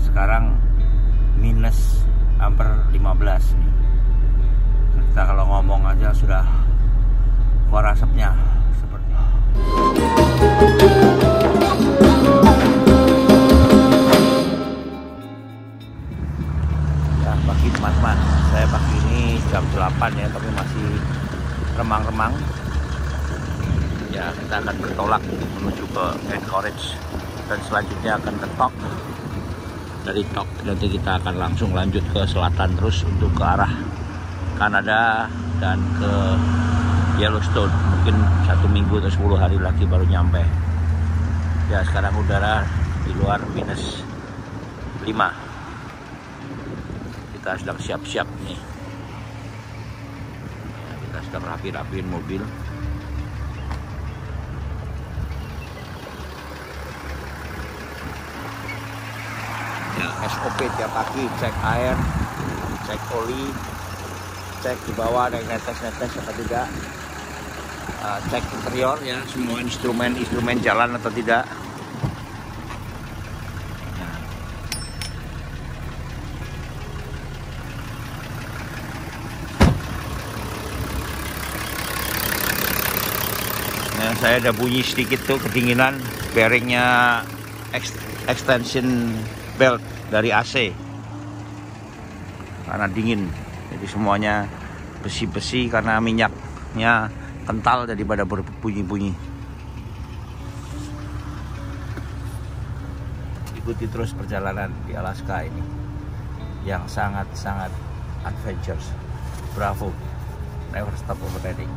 sekarang minus hampir 15 nih. Kita kalau ngomong aja sudah keluar asapnya seperti ya. Pagi teman-teman, saya pagi ini jam 8 ya, tapi masih remang-remang ya. Kita akan bertolak menuju ke Anchorage dan selanjutnya akan ke Tok. Dari Tok nanti kita akan langsung lanjut ke selatan terus untuk ke arah Kanada dan ke Yellowstone. Mungkin 1 minggu atau 10 hari lagi baru nyampe ya. Sekarang udara di luar minus 5. Kita sedang siap-siap nih ya, kita sedang rapi-rapiin mobil. Ya, SOP tiap pagi, cek air, cek oli, cek di bawah ada yang netes-netes atau tidak, cek interior ya, semua instrumen jalan atau tidak. Nah, saya ada bunyi sedikit tuh kedinginan, bearingnya extension belt dari AC karena dingin. Jadi semuanya besi-besi karena minyaknya kental daripada berbunyi-bunyi. Ikuti terus perjalanan di Alaska ini yang sangat-sangat adventurous. Bravo, never stop overriding.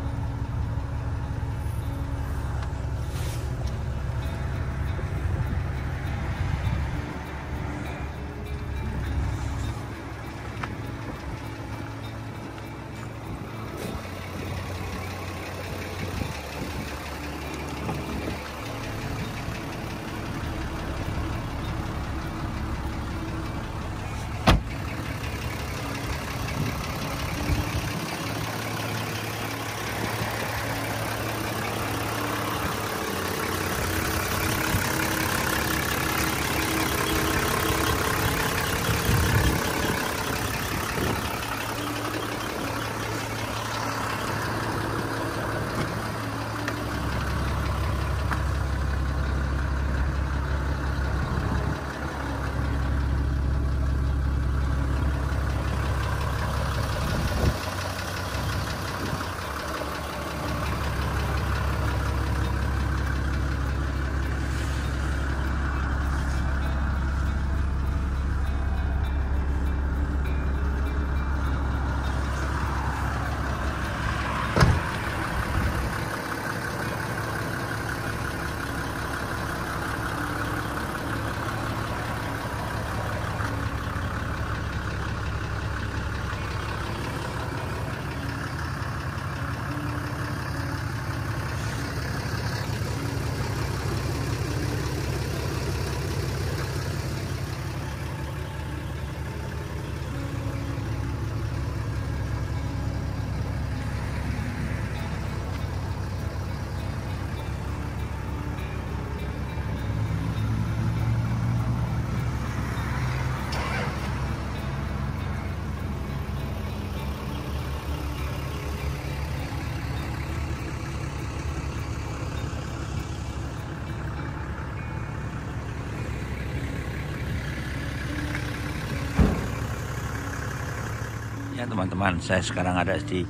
Ya teman-teman, saya sekarang ada di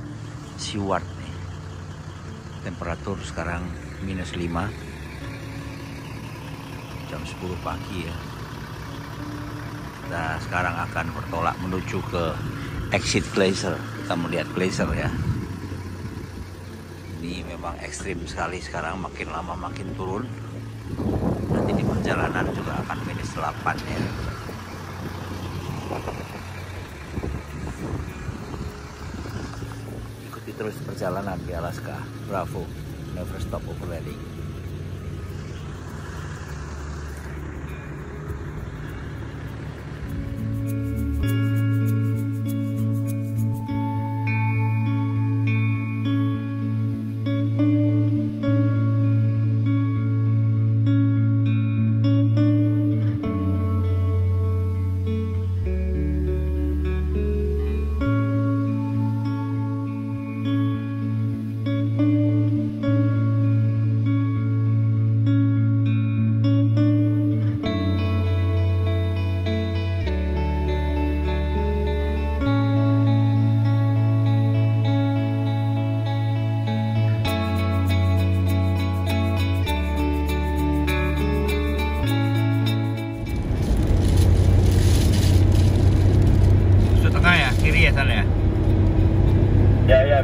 Seward nih. Temperatur sekarang minus 5, jam 10 pagi ya. Kita sekarang akan bertolak menuju ke Exit Glacier. Kita melihat glacier ya. Ini memang ekstrim sekali sekarang, makin lama makin turun. Nanti di perjalanan juga akan minus 8 ya. Terus perjalanan di Alaska. Bravo, never stop overriding.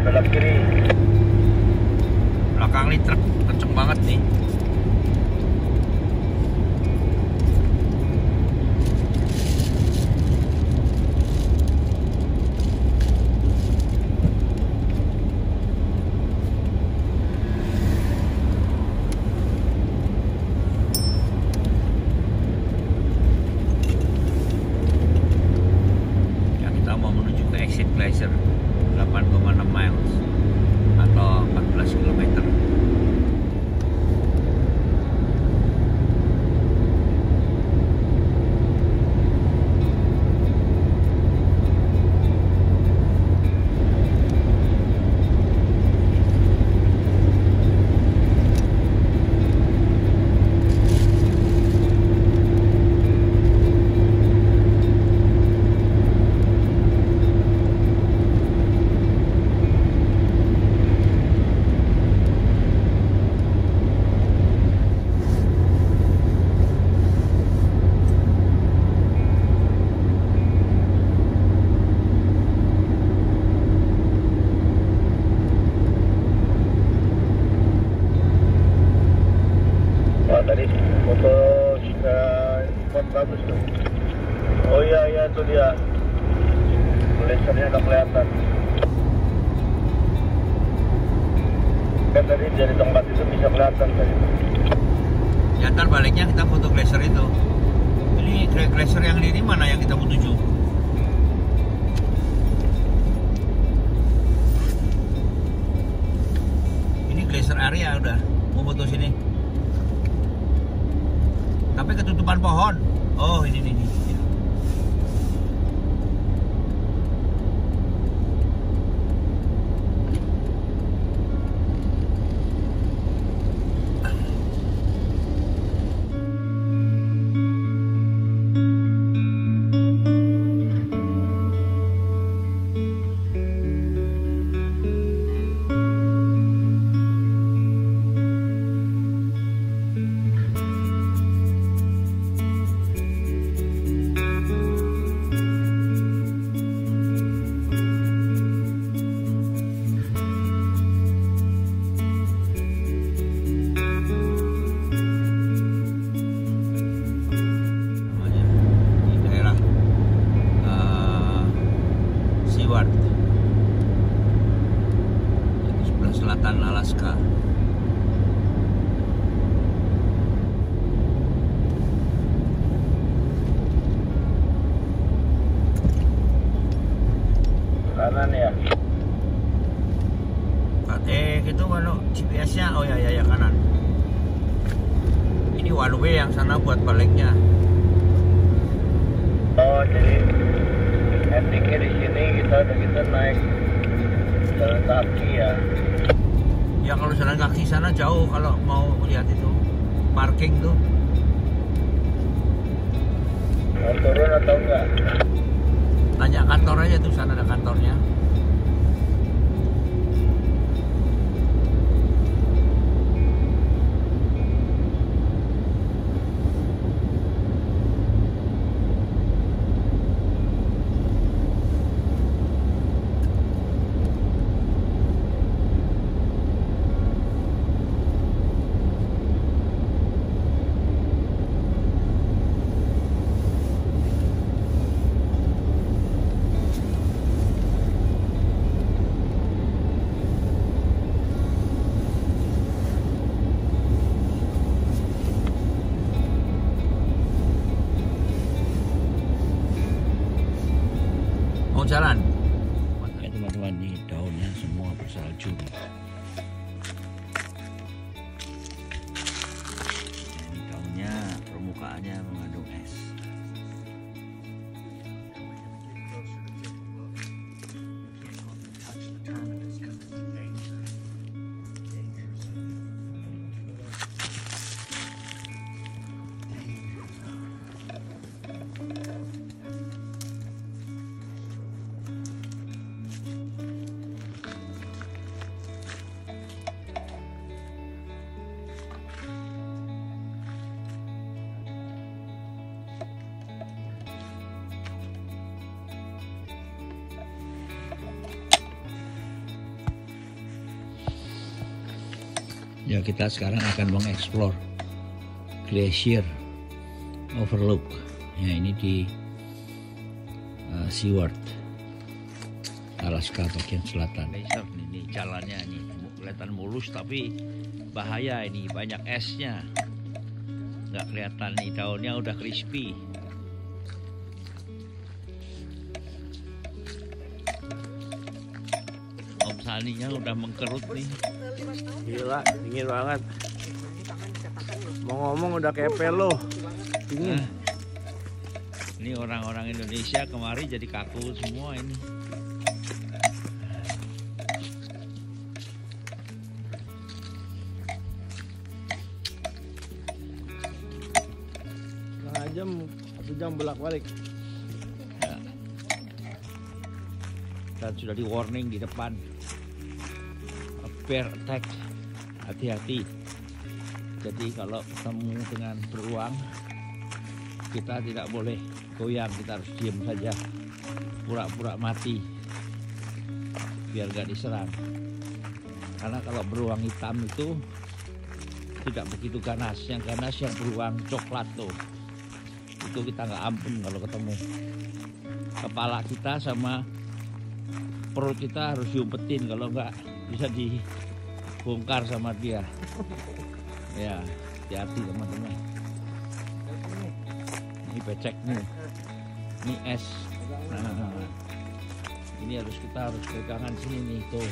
belok kiri. Belakang ini truk kenceng banget nih. Ya, kita mau menuju ke exit Glacier 8,6 miles atau 14 km. Tadi foto spot bagus tuh. Oh iya itu dia. Tulisannya udah kelihatan. Kan tadi dari tempat itu bisa kelihatan tadi. Ya ntar baliknya kita foto Glacier itu. Ini Glacier yang ini mana yang kita mau tuju? Ini Glacier area udah. Mau foto sini. Tapi ketutupan pohon. Oh ini. Itu sebelah selatan Alaska. Kanan ya. Itu mana GPS-nya? Oh ya kanan. Ini one way yang sana buat baliknya. Oh jadi endingnya di sini kita naik jalan kaki ya. Ya kalau jalan kaki sana jauh kalau mau lihat itu parking tuh. Mau turun atau enggak? Tanya kantor aja tuh, sana ada kantornya. Mau jalan? Ya teman-teman, nih daunnya semua bersalju. Ini daunnya, permukaannya mengandung es. Ya, kita sekarang akan mengeksplor Glacier Overlook. Ya, ini di Seward, Alaska bagian selatan. Glacier ini jalannya ini kelihatan mulus tapi bahaya, ini banyak esnya. Nggak kelihatan nih, daunnya udah crispy. Om Saninya udah mengkerut nih. Gila, dingin banget. Mau ngomong udah kayak pelo. Dingin. Nah, ini orang-orang Indonesia kemari jadi kaku semua ini. Setengah jam, 1 jam bolak-balik. Ya. Dan sudah di warning di depan. Bear attack, hati-hati. Jadi kalau ketemu dengan beruang, kita tidak boleh goyang, kita harus diam saja, pura-pura mati biar gak diserang. Karena kalau beruang hitam itu tidak begitu ganas, yang ganas yang beruang coklat tuh, itu kita nggak ampun kalau ketemu. Kepala kita sama perut kita harus diumpetin, kalau nggak bisa dibongkar sama dia. Ya, hati-hati teman-teman. Ini becek nih, ini es. Nah, ini kita harus pegangan sini nih tuh.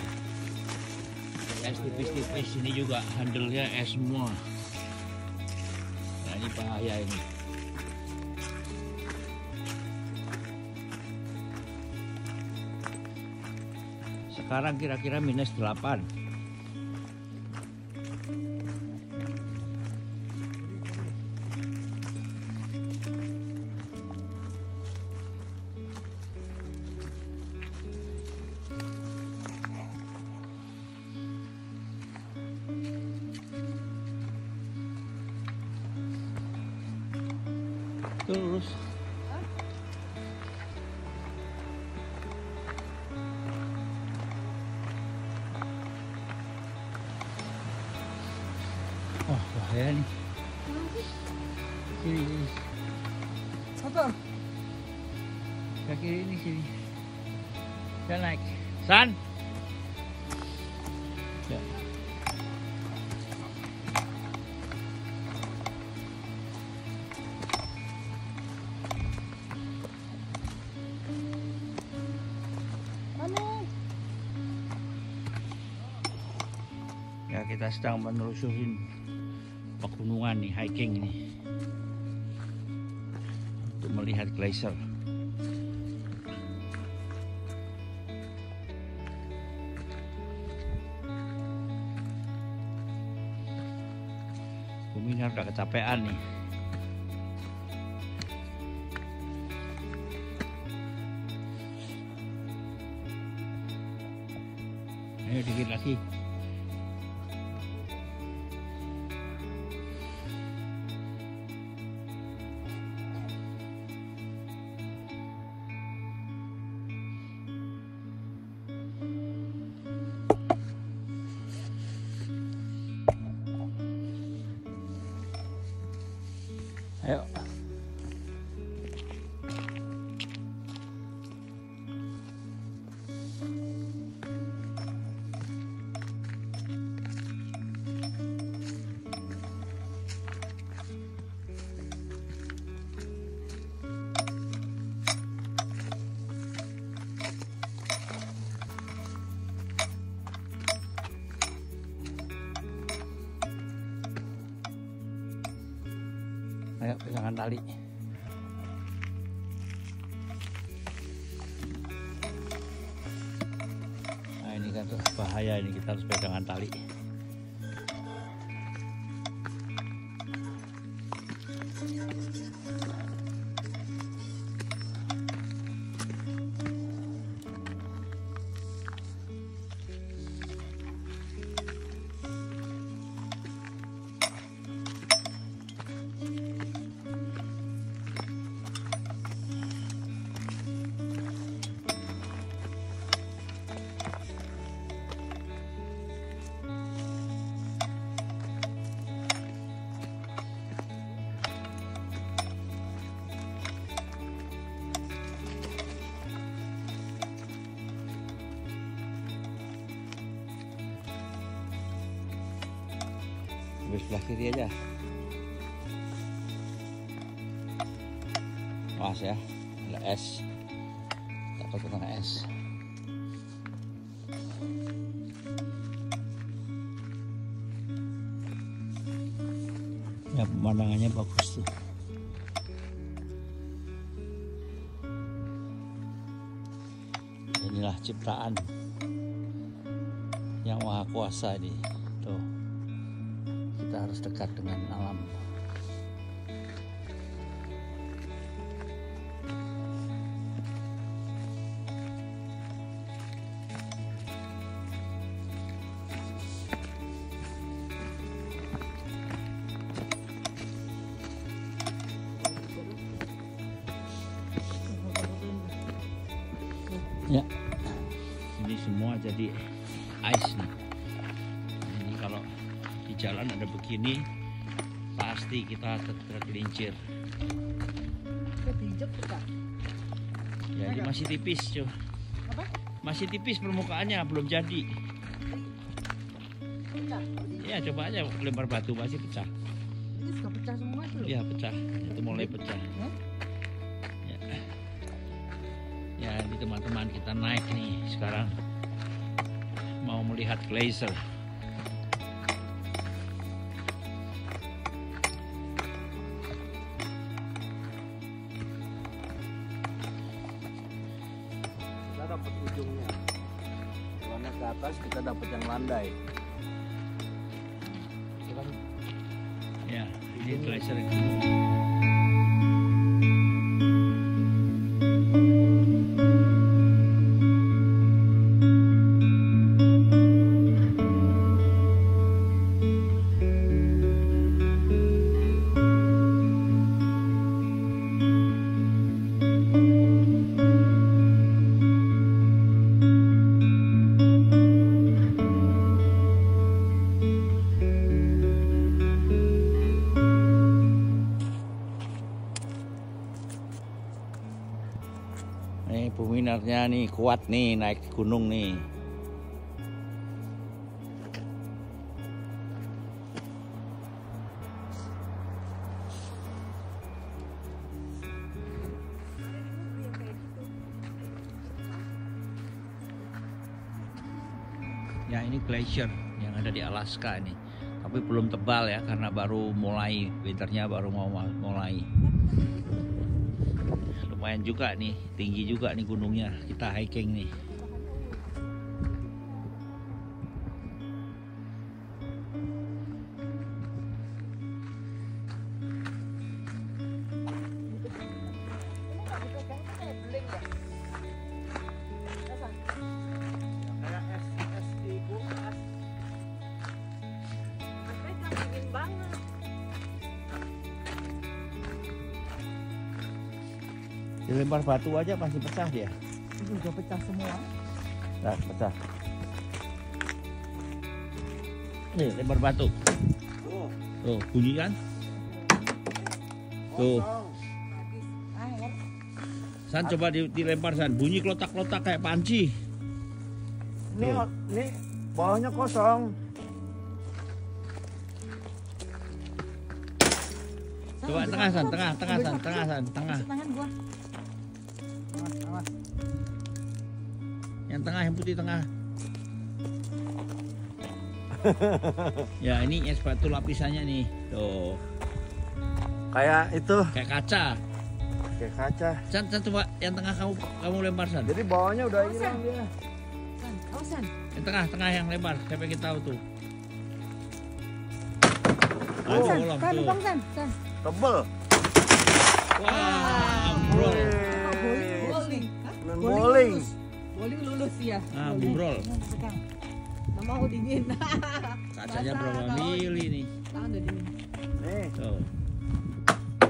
Es tipis-tipis, ini juga handle-nya es semua. Nah, ini bahaya ini. Sekarang kira-kira -8. Terus oh bahaya nih. Sini. Apa? Ke kiri ini sini. Saya naik. San. Ya. Ya, kita sedang menelusuri pegunungan nih, hiking nih, untuk melihat glacier. Bumi udah kecapean nih. Ayo dikit lagi. Ayo. Ayo pegangan tali. Nah, ini kan bahaya, ini kita harus pegangan tali. Ambil sebelah kiri aja. Awas ya, ada es. Takut kena es. Ya, pemandangannya bagus tuh. Inilah ciptaan yang maha kuasa ini. Tuh, kita harus dekat dengan alam. Ya, ini semua jadi ice nih. Ini kalau di jalan ada begini, pasti kita tergelincir. Ya, ini masih tipis, cuy. Masih tipis permukaannya, belum jadi. Ya, coba aja lempar batu masih pecah. Ini sudah pecah semua tuh. Iya, pecah. Itu mulai pecah. Ya, ini teman-teman kita naik nih sekarang mau melihat glacier. Kita dapat ujungnya. Karena ke atas kita dapat yang landai. Ya, ini glacier yang nih peminatnya nih kuat nih naik gunung nih. Ya, ini glacier yang ada di Alaska ini. Tapi belum tebal ya karena baru mulai winternya, baru mau mulai. Lumayan juga nih, tinggi juga nih gunungnya. Kita hiking nih. Dilempar batu aja pasti pecah dia. Ini udah pecah semua. Nah, pecah. Nih, lempar batu. Tuh, bunyi kan? Tuh. Air. San, coba dilempar, San. Bunyi klotak-klotak kayak panci. Ini bawahnya kosong. Coba tengah, San. Tengah, San. Tengah. Tangan gua. Awas. Yang tengah, yang putih tengah. Ya, ini es batu lapisannya nih. Tuh. Kayak itu. Kayak kaca. Kayak kaca. San, coba yang tengah kamu lempar, San. Jadi bawahnya udah hilang dia. San, awasan. Yang tengah yang lempar. Saya pengen tahu tuh. Oh, San, bolong kan tuh. bang San. San. Tebel. Wah, bro. Bowling. Main bowling. Bowling lulus ya. Ah, bumbrol. Nggak mau dingin. Kacanya Basah, berapa kawan. mili nih? Tangan udah dingin. Nih. Tuh.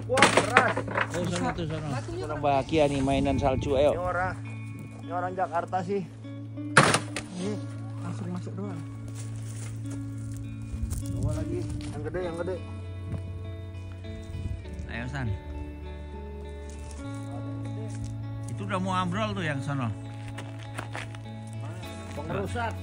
Wah, keras. Oh, sana tuh sana. Batunya Orang bahagia nih mainan salju, ayo. Ini orang Jakarta sih. Nih, langsung masuk doang. bawa lagi. Yang gede. Ayo, San. Itu udah mau ambrol tuh yang sana. Pengerusak.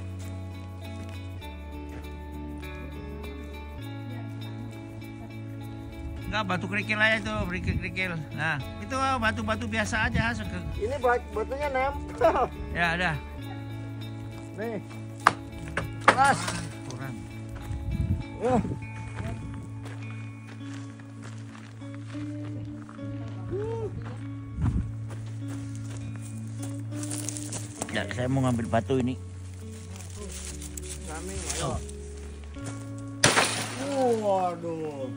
Enggak, batu kerikil aja itu, kerikil. Nah, itu batu-batu biasa aja. Ini batunya nempel. Ya, udah. Nih. Keras. Kurang. Ya, saya mau ngambil batu ini. Kami, ayo. Waduh.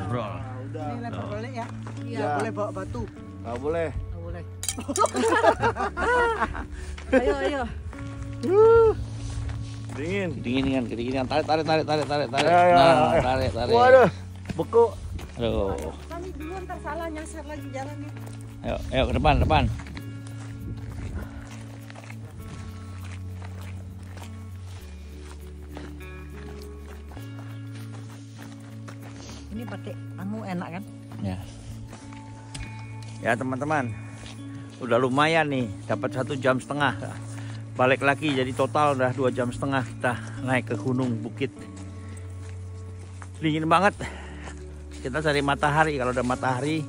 Bro. Udah. Ini lempar balik ya. Iya, Ya. boleh bawa batu. Nggak boleh. Nggak boleh. Ayo. Dingin. Kedinginan. Tarik. Ya. Tarik. Waduh, beku. Aduh. Kami dulu ntar salah nyasar lagi jalannya. Ayo ke depan. Ini pakai enak kan? Ya teman-teman, udah lumayan nih, dapat 1,5 jam. Balik lagi jadi total udah 2,5 jam kita naik ke gunung bukit. Dingin banget. Kita cari matahari, kalau ada matahari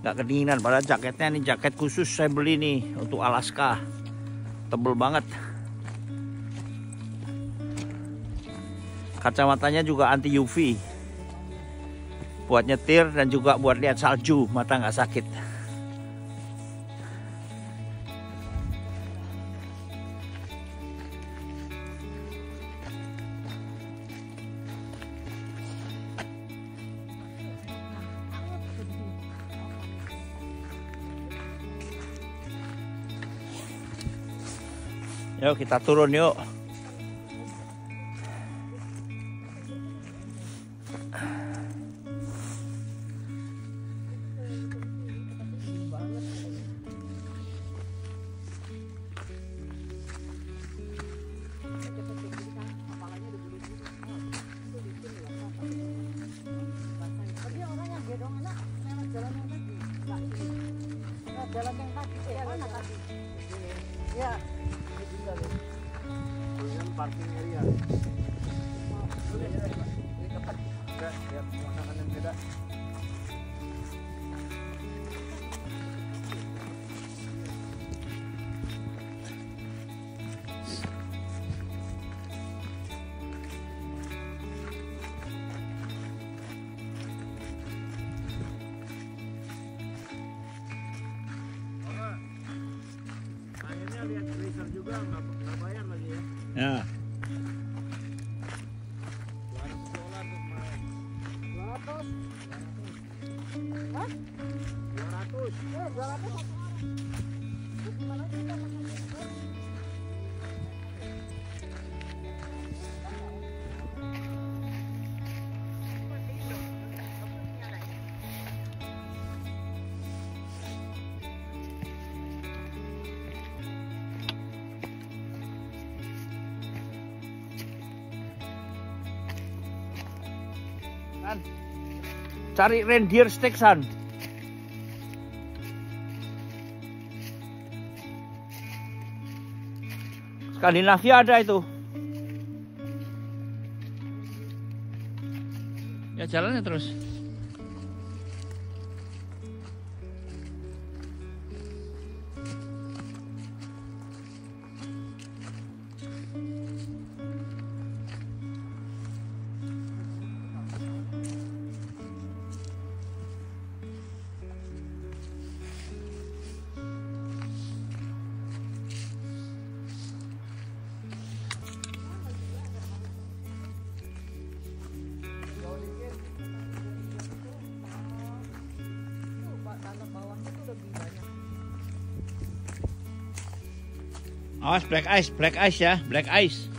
nggak kedinginan. Padahal jaketnya nih jaket khusus saya beli nih untuk Alaska, tebel banget. Kacamatanya juga anti UV, buat nyetir dan juga buat lihat salju, mata nggak sakit. Yuk kita turun yuk. Jalan yang kaki, mana kaki? Ya. Parking area. Lihat makanan beda. Akhirnya lihat laser juga nggak bayar lagi ya. Ya. Cari reindeer steak San. Skandinavia ada itu. Ya jalannya terus. Awas black ice ya, black ice.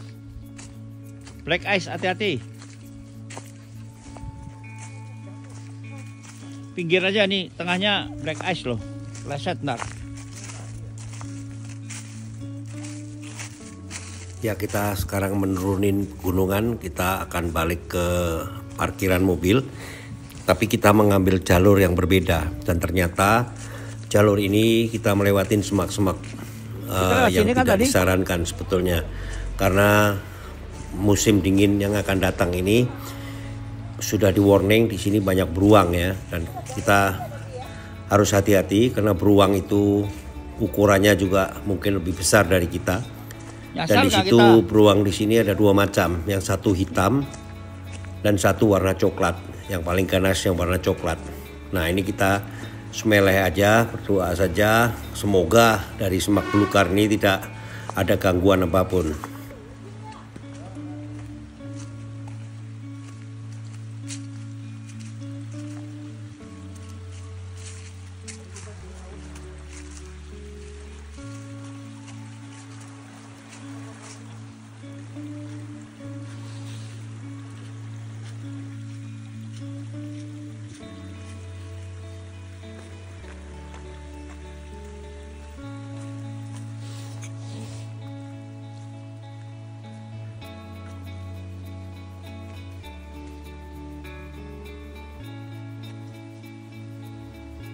Black ice, hati-hati. Pinggir aja nih, tengahnya black ice loh. Leset ntar. Ya, kita sekarang menurunin gunungan, kita akan balik ke parkiran mobil. Tapi kita mengambil jalur yang berbeda. Dan ternyata jalur ini kita melewatin semak-semak yang tidak disarankan sebetulnya. Karena musim dingin yang akan datang ini sudah di warning di sini banyak beruang ya, dan kita harus hati-hati karena beruang itu ukurannya juga mungkin lebih besar dari kita. Dan di situ beruang di sini ada dua macam, yang satu hitam dan satu warna coklat. Yang paling ganas yang warna coklat. Nah ini kita semeleh aja, berdoa saja semoga dari semak belukar ini tidak ada gangguan apapun.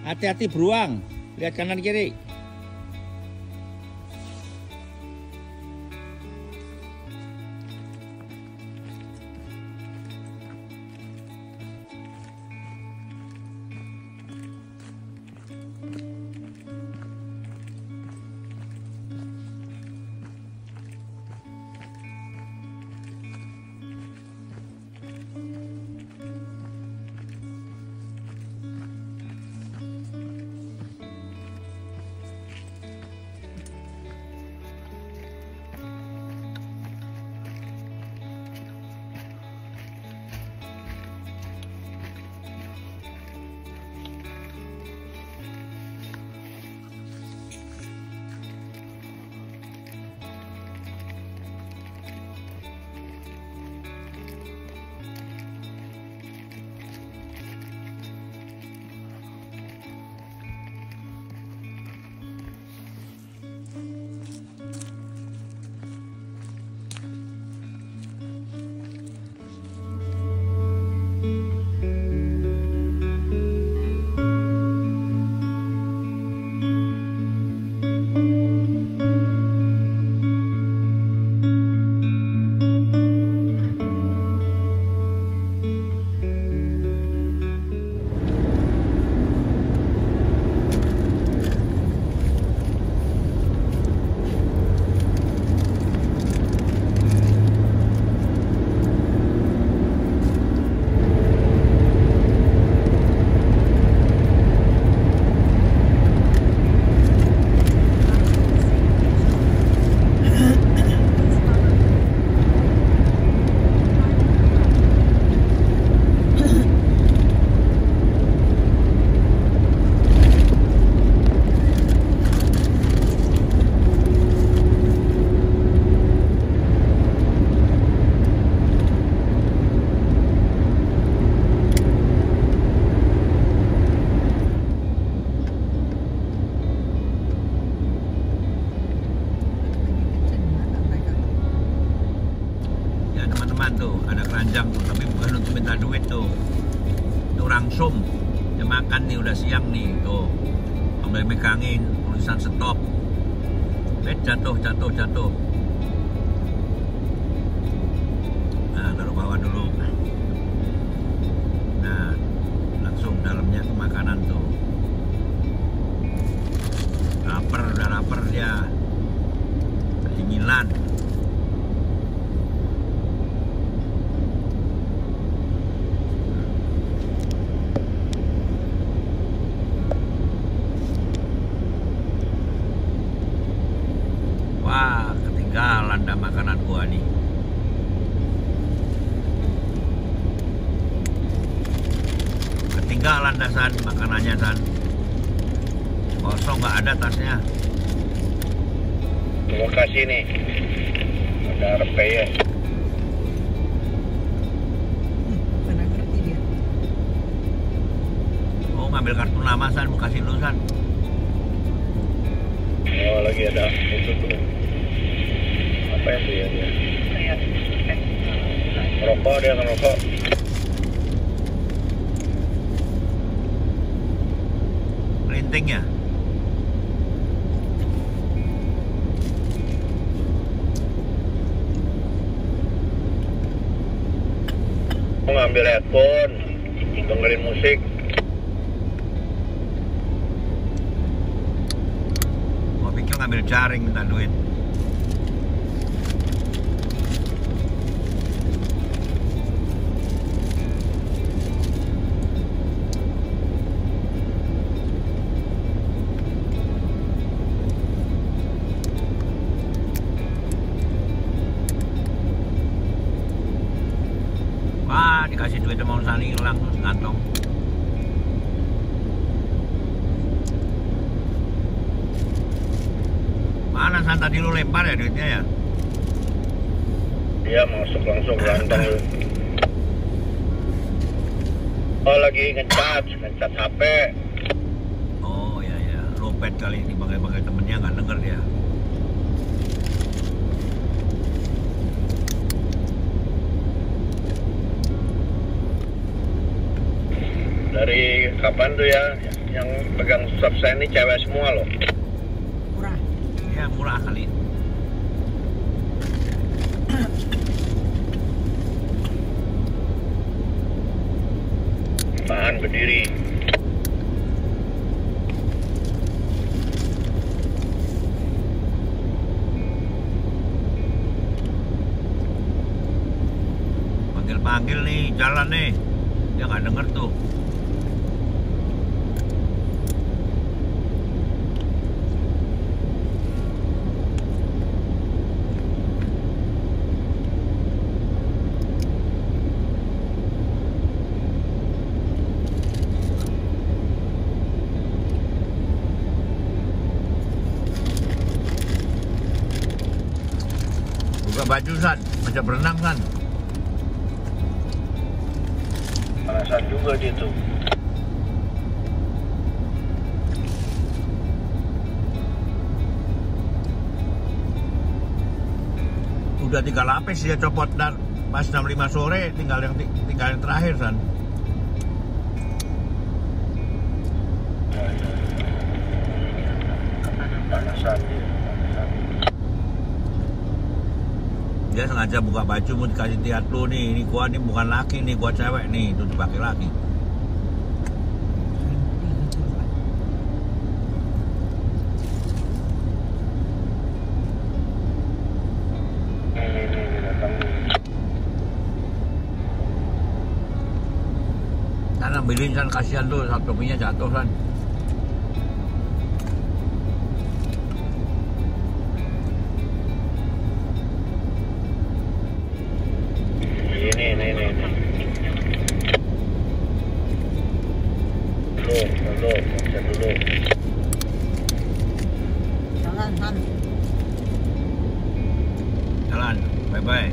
Hati-hati beruang, lihat kanan kiri. Tuh ada keranjang tuh, tapi bukan untuk minta duit tuh. Itu rangsum. Dia makan nih, udah siang nih tuh. Udah megangin tulisan stop. Jatuh. Nah, taruh bawah dulu. Nah, langsung dalamnya ke makanan tuh. Udah lapar dia. Kedinginan. Wah, ketinggalan dah makanan gua nih. Ketinggalan dah San, makanannya San. Kosong, nggak ada tasnya. Terima kasih nih. Ada RP ya. Mana ngerti dia. Oh, ngambil kartu nama San, mau kasih lu San. Oh, lagi ada itu tuh. Apa itu ya dia? Rokok, dia ngerokok. Linting ya? ambil headphone, dengerin musik. Gua pikir ngambil jaring minta duit. Wah, dikasih duit sama Sani hilang terus ngantong. Mana San tadi lu lempar ya duitnya ya? Dia masuk langsung rantang lu. Oh, lagi ngecat HP. Oh ya ya, lopet kali ini bagai-bagai temennya nggak denger dia. Dari kapan tuh ya yang pegang stop sign ini cewek semua loh. Murah. Ya murah kali. Tahan berdiri. Panggil nih, jalan nih. Dia nggak denger tuh. Buka baju San, macam berenang San. Panasan juga dia tuh. Udah 3 lapis dia copot dan pas jam 5 sore tinggal yang terakhir San. Panasan dia. Dia sengaja buka baju mau dikasih lihat lu nih, ini gua nih bukan laki nih, gua cewek nih, itu dipakai lagi. San ambilin San, kasihan tuh, topinya jatuh San. Ini. Dulu, baca dulu. Jalan, Han. Jalan, bye-bye.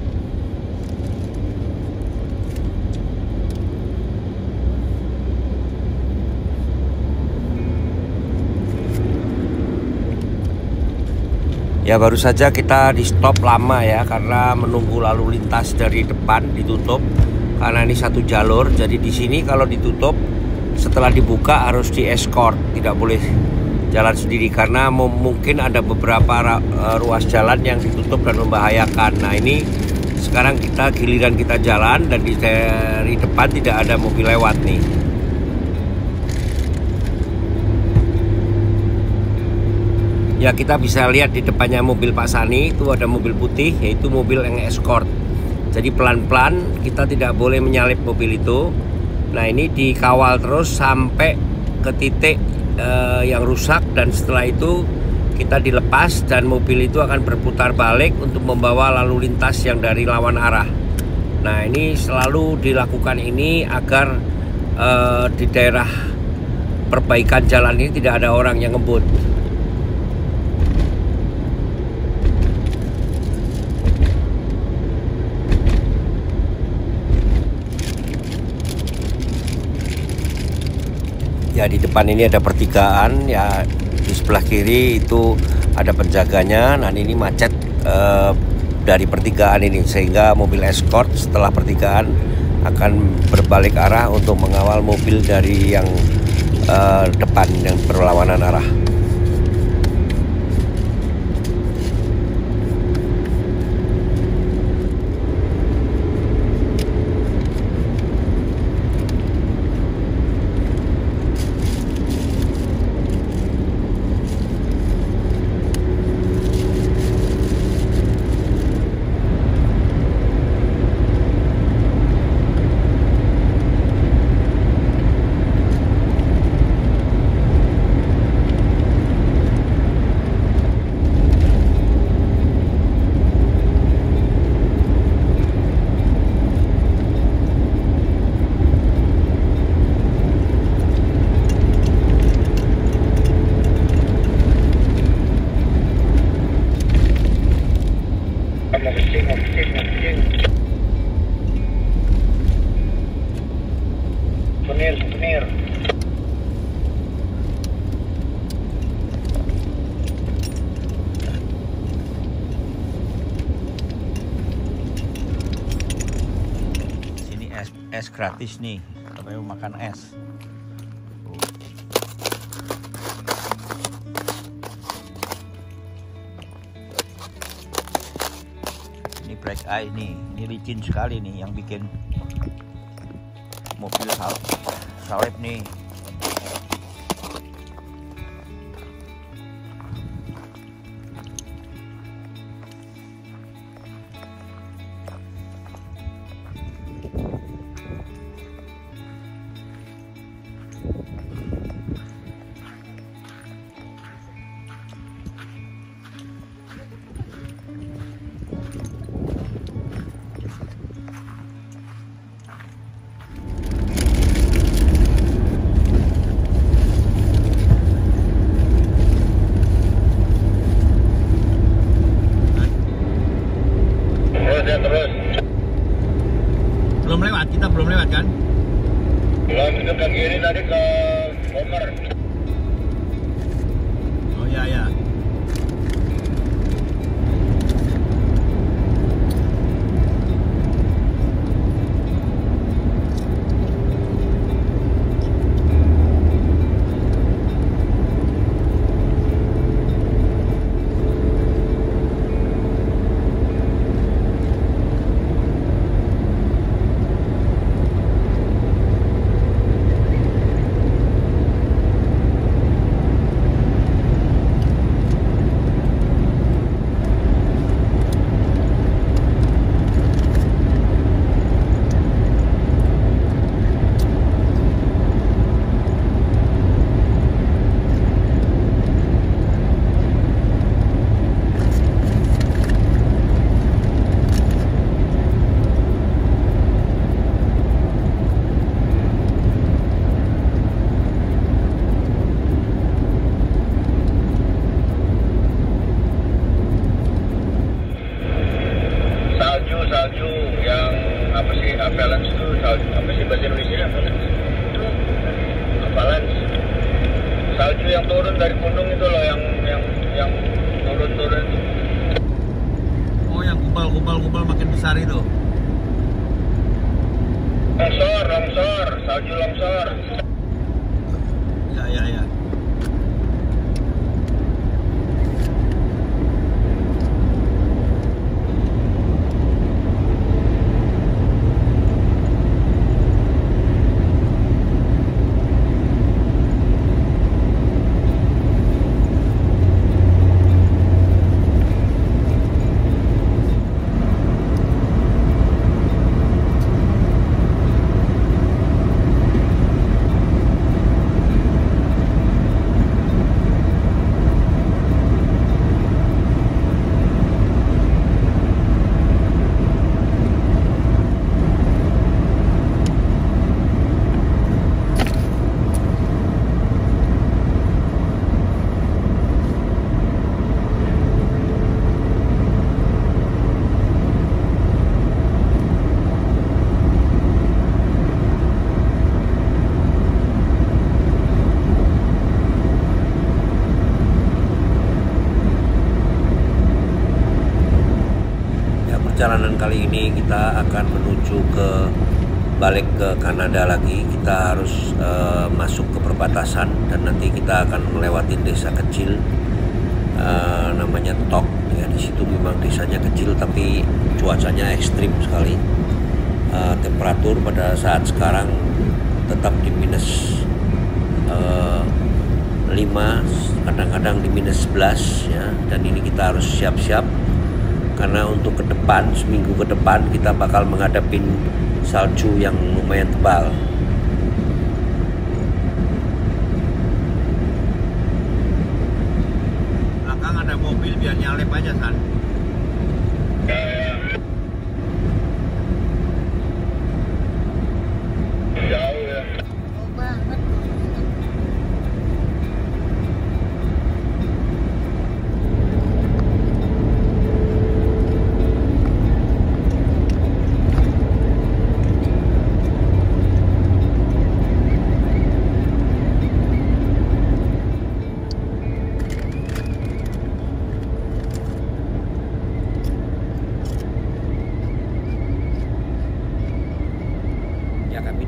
Ya baru saja kita di stop lama ya karena menunggu lalu lintas dari depan ditutup karena ini satu jalur. Jadi di sini kalau ditutup setelah dibuka harus di escort, tidak boleh jalan sendiri karena mungkin ada beberapa ruas jalan yang ditutup dan membahayakan. Nah ini sekarang giliran kita jalan dan dari depan tidak ada mobil lewat nih. Ya kita bisa lihat di depannya mobil Pak Sani itu ada mobil putih, yaitu mobil yang escort. Jadi pelan-pelan, kita tidak boleh menyalip mobil itu. Nah ini dikawal terus sampai ke titik yang rusak dan setelah itu kita dilepas dan mobil itu akan berputar balik untuk membawa lalu lintas yang dari lawan arah. Nah ini selalu dilakukan ini agar di daerah perbaikan jalan ini tidak ada orang yang ngebut. Ya di depan ini ada pertigaan, ya di sebelah kiri itu ada penjaganya. Nah ini macet dari pertigaan ini sehingga mobil escort setelah pertigaan akan berbalik arah untuk mengawal mobil dari yang depan yang berlawanan arah. es gratis nih, tapi mau makan es. Ini black eye nih, ini licin sekali nih yang bikin mobil salib nih. Kita belum lewat kan? Belum, kita ke kiri tadi ke Homer. Oh ya ya. Salju yang apa sih, avalanche itu salju apa sih bahasa Indonesia? Avalanche, salju yang turun dari gunung itu loh, yang turun itu. Oh, yang kubal makin besar itu. Longsor, salju longsor. Ya. Perjalanan kali ini kita akan menuju balik ke Kanada lagi. Kita harus masuk ke perbatasan dan nanti kita akan melewati desa kecil namanya Tok. Ya, di situ memang desanya kecil tapi cuacanya ekstrim sekali. Temperatur pada saat sekarang tetap di minus 5, kadang-kadang di minus 11 ya. Dan ini kita harus siap-siap karena untuk ke depan, seminggu ke depan kita bakal menghadapi salju yang lumayan tebal. Belakang ada mobil biar nyalip aja, San. Jauh ya. banget.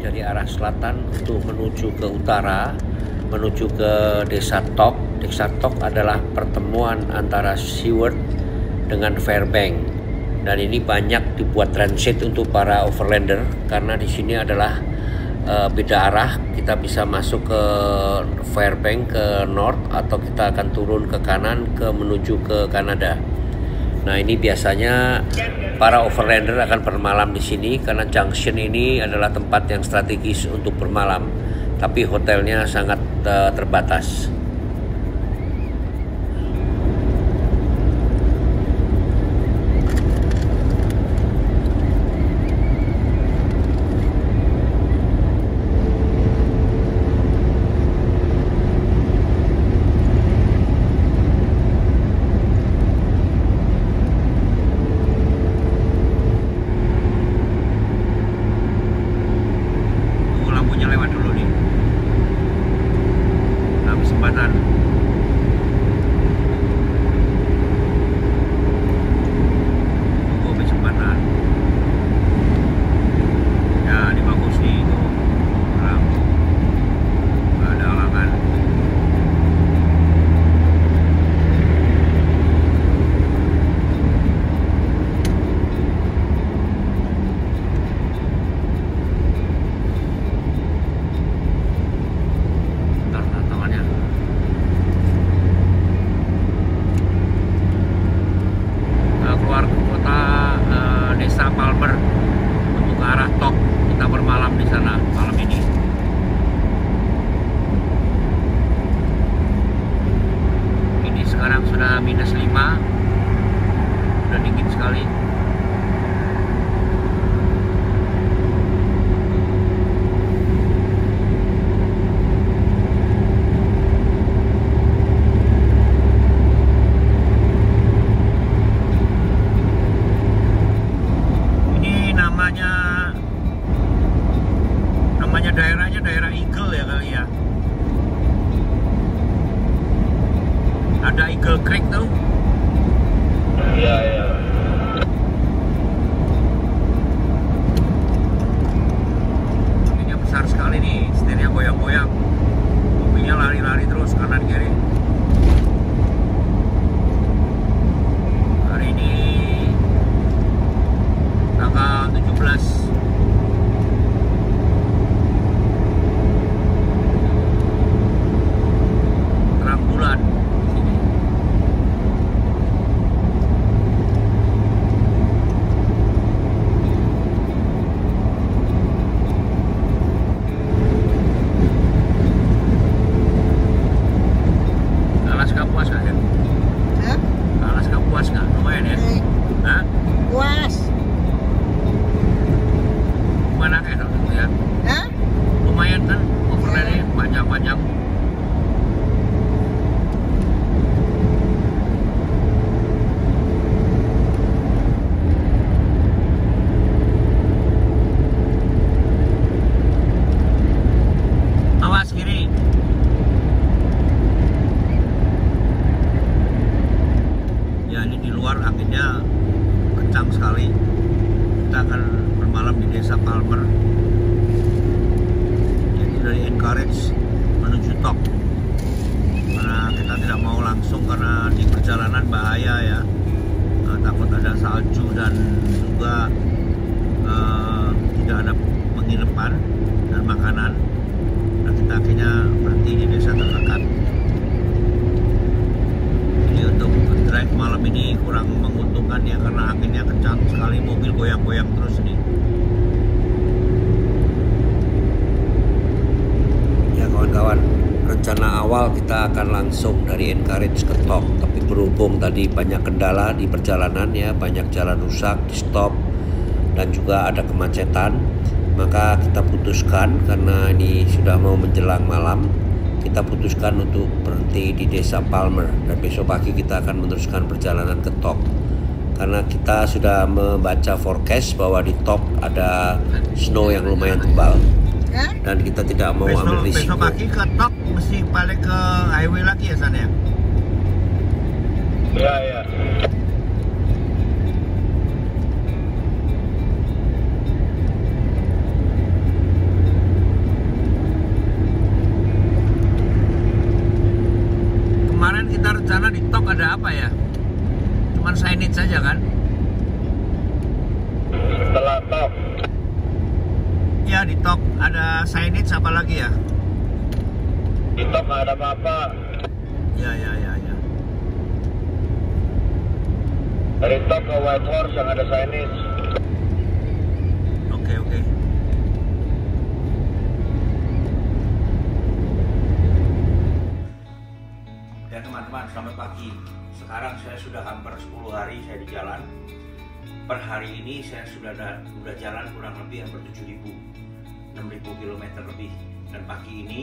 dari arah selatan untuk menuju ke utara, menuju ke Desa Tok. Desa Tok adalah pertemuan antara Seward dengan Fairbank, dan ini banyak dibuat transit untuk para overlander karena di sini adalah beda arah. Kita bisa masuk ke Fairbank ke north, atau kita akan turun ke kanan ke menuju ke Kanada. Nah, ini biasanya para overlander akan bermalam di sini karena junction ini adalah tempat yang strategis untuk bermalam, tapi hotelnya sangat terbatas. Daerahnya daerah Eagle ya kali ya. Ada Eagle Creek tuh. Iya, iya. Ini besar sekali nih, setirnya goyang-goyang. Mobilnya lari-lari terus kanan kiri. Hari ini tanggal 17 bulan sini. Alaska puas gak ya? Hah? Alaska puas gak? Lumayan ya? Hah? Puas. Gimana kayak dulu ya? Hah? Lumayan kan overlandnya panjang-panjang. Awas kiri. Ya, ini di luar anginnya kencang sekali. Kita akan bermalam di Desa Palmer. Jadi dari Anchorage menuju Tok. Karena kita tidak mau langsung karena di perjalanan bahaya ya. Takut ada salju dan juga tidak ada penginapan dan makanan. Nah, kita akhirnya berhenti di desa terdekat. Jadi untuk drive malam ini kurang menguntungkan ya karena anginnya kencang sekali, mobil goyang-goyang terus nih. Ya kawan-kawan, rencana awal kita akan langsung dari Anchorage ke Tok, tapi berhubung tadi banyak kendala di perjalanan ya, banyak jalan rusak, di stop, dan juga ada kemacetan, maka kita putuskan karena ini sudah mau menjelang malam, kita putuskan untuk berhenti di Desa Palmer dan besok pagi kita akan meneruskan perjalanan ke Tok. Karena kita sudah membaca forecast bahwa di Tok ada snow yang lumayan tebal dan kita tidak mau ambil risiko. Besok pagi ke Tok mesti balik ke highway lagi ya sana ya? Iya, iya. ya? Cuman signage saja kan? Setelah top. Ya, di top ada signage apa lagi ya? Di top nggak ada apa-apa. Ya. Dari top ke White Horse yang ada signage. Oke. Ya teman-teman, selamat pagi. Sekarang saya sudah hampir 10 hari saya di jalan. Per hari ini saya sudah jalan kurang lebih hampir 6.000 km lebih. Dan pagi ini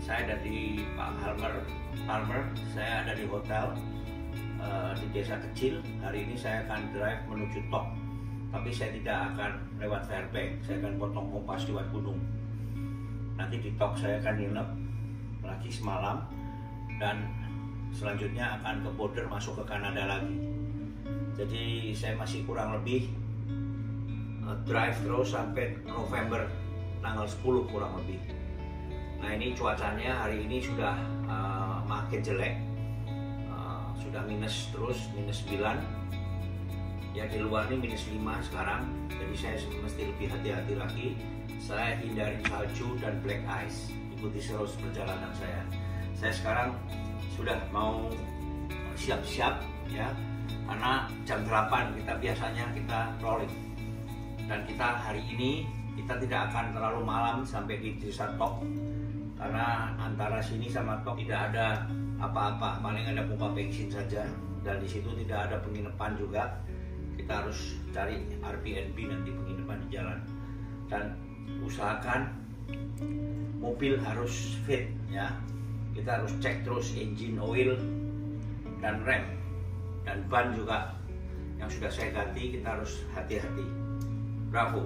saya ada di Pak Palmer, saya ada di hotel di desa kecil. Hari ini saya akan drive menuju Tok, tapi saya tidak akan lewat Fairbanks, saya akan potong kompas di Wat Gunung. Nanti di Tok saya akan nginep lagi semalam, dan selanjutnya akan ke border masuk ke Kanada lagi. Jadi saya masih kurang lebih drive terus sampai November tanggal 10 kurang lebih. Nah ini cuacanya hari ini sudah makin jelek, sudah minus terus, minus 9 ya, di luar ini minus 5 sekarang. Jadi saya mesti lebih hati-hati lagi. Saya hindari salju dan black ice, ikuti terus perjalanan saya. Saya sekarang sudah mau siap-siap ya, karena jam 8 biasanya kita rolling, dan kita hari ini kita tidak akan terlalu malam sampai di desa Tok, karena antara sini sama Tok tidak ada apa-apa, paling ada pompa bensin saja, dan di situ tidak ada penginapan juga. Kita harus cari Airbnb nanti penginapan di jalan, dan usahakan mobil harus fit ya. Kita harus cek terus engine oil dan rem, dan ban juga yang sudah saya ganti. Kita harus hati-hati. Bravo,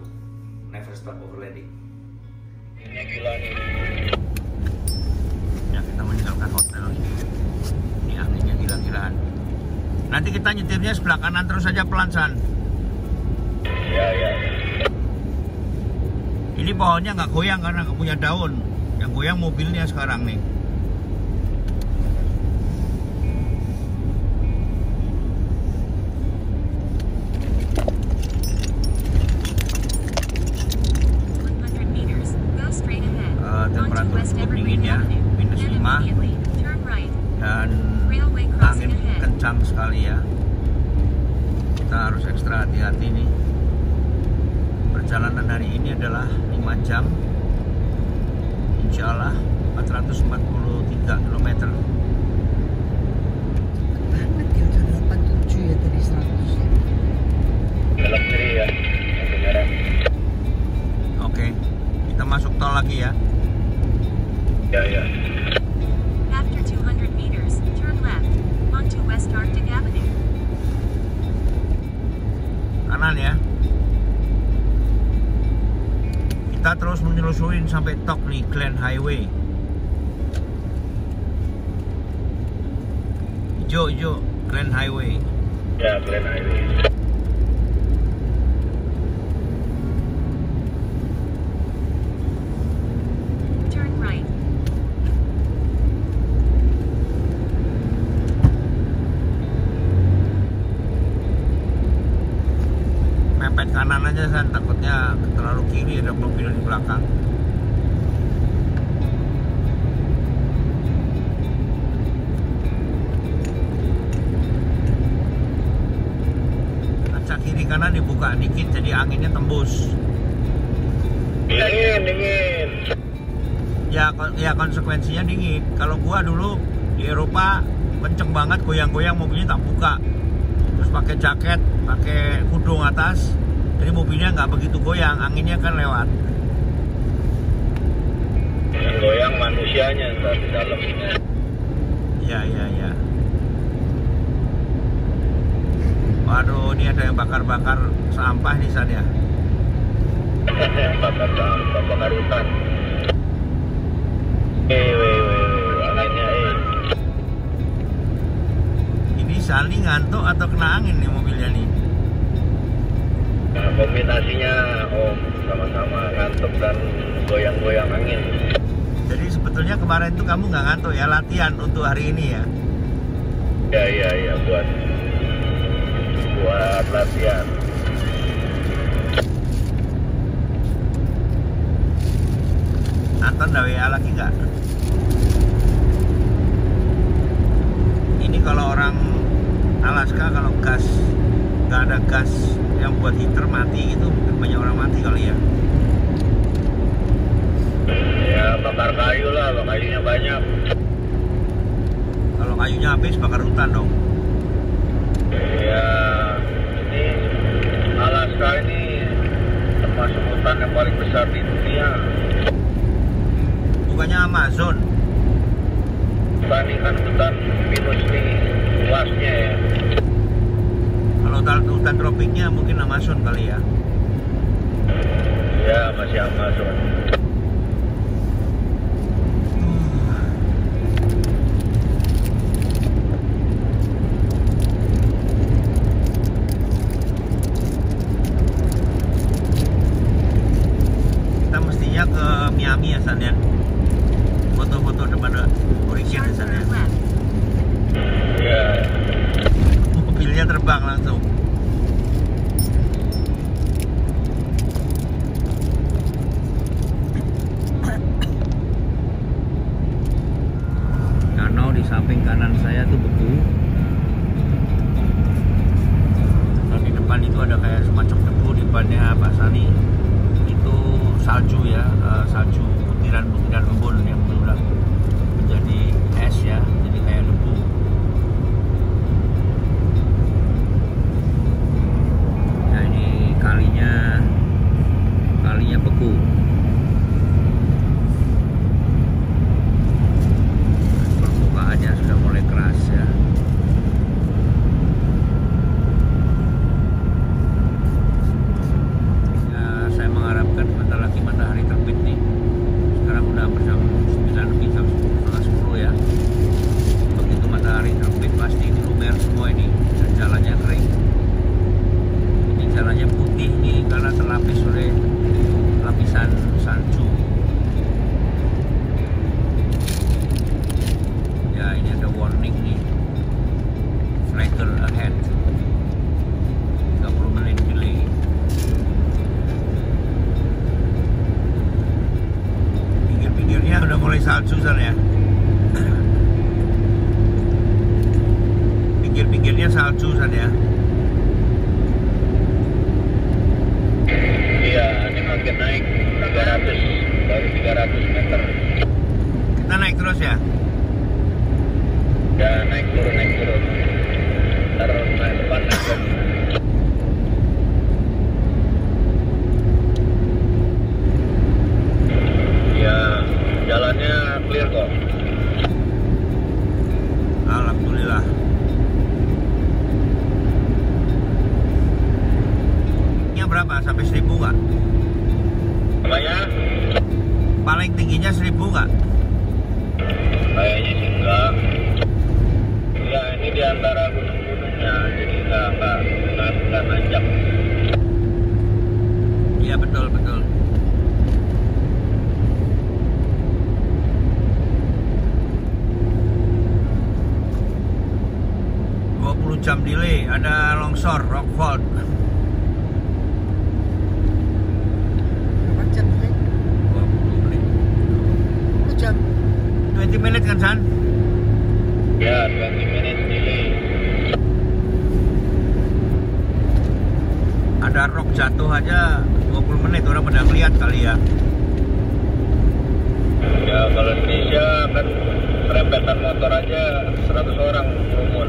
never stop overlanding. Ini gila nih. Ya, kita meninggalkan hotel. Ini anginnya gila-gilaan. Nanti kita nyetirnya sebelah kanan terus saja, pelan San. Ya. Ini pohonnya nggak goyang karena nggak punya daun. Yang goyang mobilnya sekarang nih. Temperatur cukup dingin ya, minus 5, dan angin kencang sekali ya. Kita harus ekstra hati-hati nih. Perjalanan hari ini adalah 5 jam, insya Allah 443 km. Banget ya, udah 87 ya tadi 100 ya. Belok kiri ya, lampu merah. Oke, kita masuk tol lagi ya. Ya. After 200 meters, turn left onto West Arctic Avenue. Kanan ya. Kita terus menyelusurin sampai Tok nih, Glen Highway. Hijau, Glen Highway. Ya, Glen Highway. Turn right. Mepet kanan aja San, takutnya terlalu kiri ada mobil di belakang. Kaca kiri kanan dibuka dikit jadi anginnya tembus. Dingin. Ya konsekuensinya dingin. Kalau gua dulu di Eropa kenceng banget, goyang-goyang mobilnya tak buka. Terus pakai jaket, pakai kudung atas, jadi mobilnya nggak begitu goyang, anginnya kan lewat. Yang goyang manusianya ntar di dalam. Ya. Waduh, ini ada yang bakar-bakar sampah nih San ya. bakar hutan. Anaknya Ini saling ngantuk atau kena angin nih mobilnya nih? Nah, kombinasinya sama-sama ngantuk dan goyang-goyang angin. Jadi sebetulnya kemarin tuh kamu nggak ngantuk ya, latihan untuk hari ini ya? Iya, buat latihan. Anton udah WA lagi nggak? Ini kalau orang Alaska, kalau gas nggak ada gas yang buat heater mati gitu, banyak orang mati kali ya. Ya bakar kayu lah, kalau kayunya banyak. Kalau kayunya habis bakar hutan dong. Ya ini Alaska ini termasuk hutan yang paling besar di dunia. Bukannya Amazon? Bandingkan hutan pinus ini luasnya ya. Kalau hutan tropiknya mungkin Amazon kali ya. Ya masih Amazon. Kita mestinya ke Miami ya San ya. Foto-foto depan Origin ya San ya. Turn left. Ya. Mobilnya terbang langsung. Danau di samping kanan saya tuh beku. Dan di depan itu ada kayak semacam debu di depannya Pak Sani. Itu salju ya, salju butiran-butiran embun yang sudah menjadi es ya, jadi kayak debu. Nah ini kalinya beku. Permukaannya sudah mulai keras ya. Saya mengharapkan sebentar lagi matahari terbit nih. Sekarang udah jam 9 lebih, jam 10 ya. Begitu matahari terbit pasti lumer semua ini dan jalannya kering. Ini jalannya putih nih karena terlapis oleh lapisan salju. Ya ini ada warning nih, flagger ahead, 30 menit delay. Pinggir-pinggirnya udah mulai salju San ya. Pinggir-pinggirnya salju San ya. Iya, ini makin naik 300, baru 300 meter. Kita naik terus ya. Ya naik turun. Terus naik depan naik lagi. Ya jalannya clear kok. Alhamdulillah. Tingginya berapa? Sampai 1000 nggak? Apanya? Paling tingginya 1000 nggak? Kayaknya sih enggak. Ya ini di antara gunung-gunungnya, jadi enggak nanjak. Iya betul. 20 jam delay, ada longsor, rock fault. Berapa jam sih? 20 menit. 20 jam. 20 menit kan San? Ya 20 minutes delay. Ada rock jatuh aja 20 menit, orang pada ngeliat kali ya. Ya kalau Indonesia kan serempetan motor aja 100 orang berumur.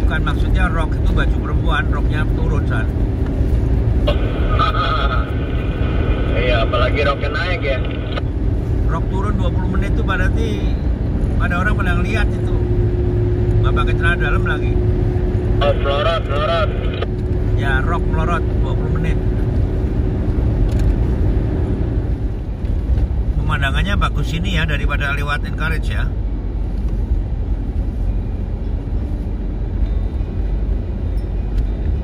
Bukan, maksudnya rock itu baju perempuan, rocknya turun San. Iya apalagi roknya naik ya. Rock turun 20 menit itu berarti ada orang pada ngeliat itu. Nggak pakai celana dalam lagi. Oh melorot. Ya rock melorot 20 menit. Pemandangannya bagus ini ya daripada lewat Anchorage ya.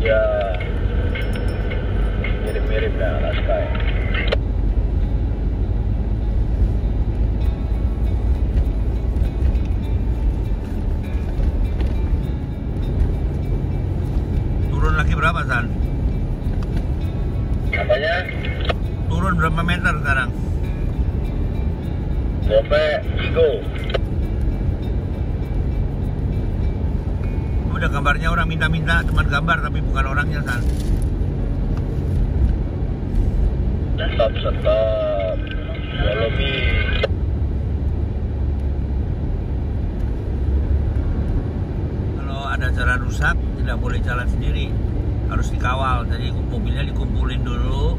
Ya mirip-mirip ya Alaska ya. lagi berapa, San? Apanya? Turun berapa meter sekarang? Gope, Igo. Udah gambarnya orang minta-minta, teman gambar tapi bukan orangnya, San. Stop. Follow me. Kalau ada jalan rusak, tidak boleh jalan sendiri. Harus dikawal. Jadi mobilnya dikumpulin dulu,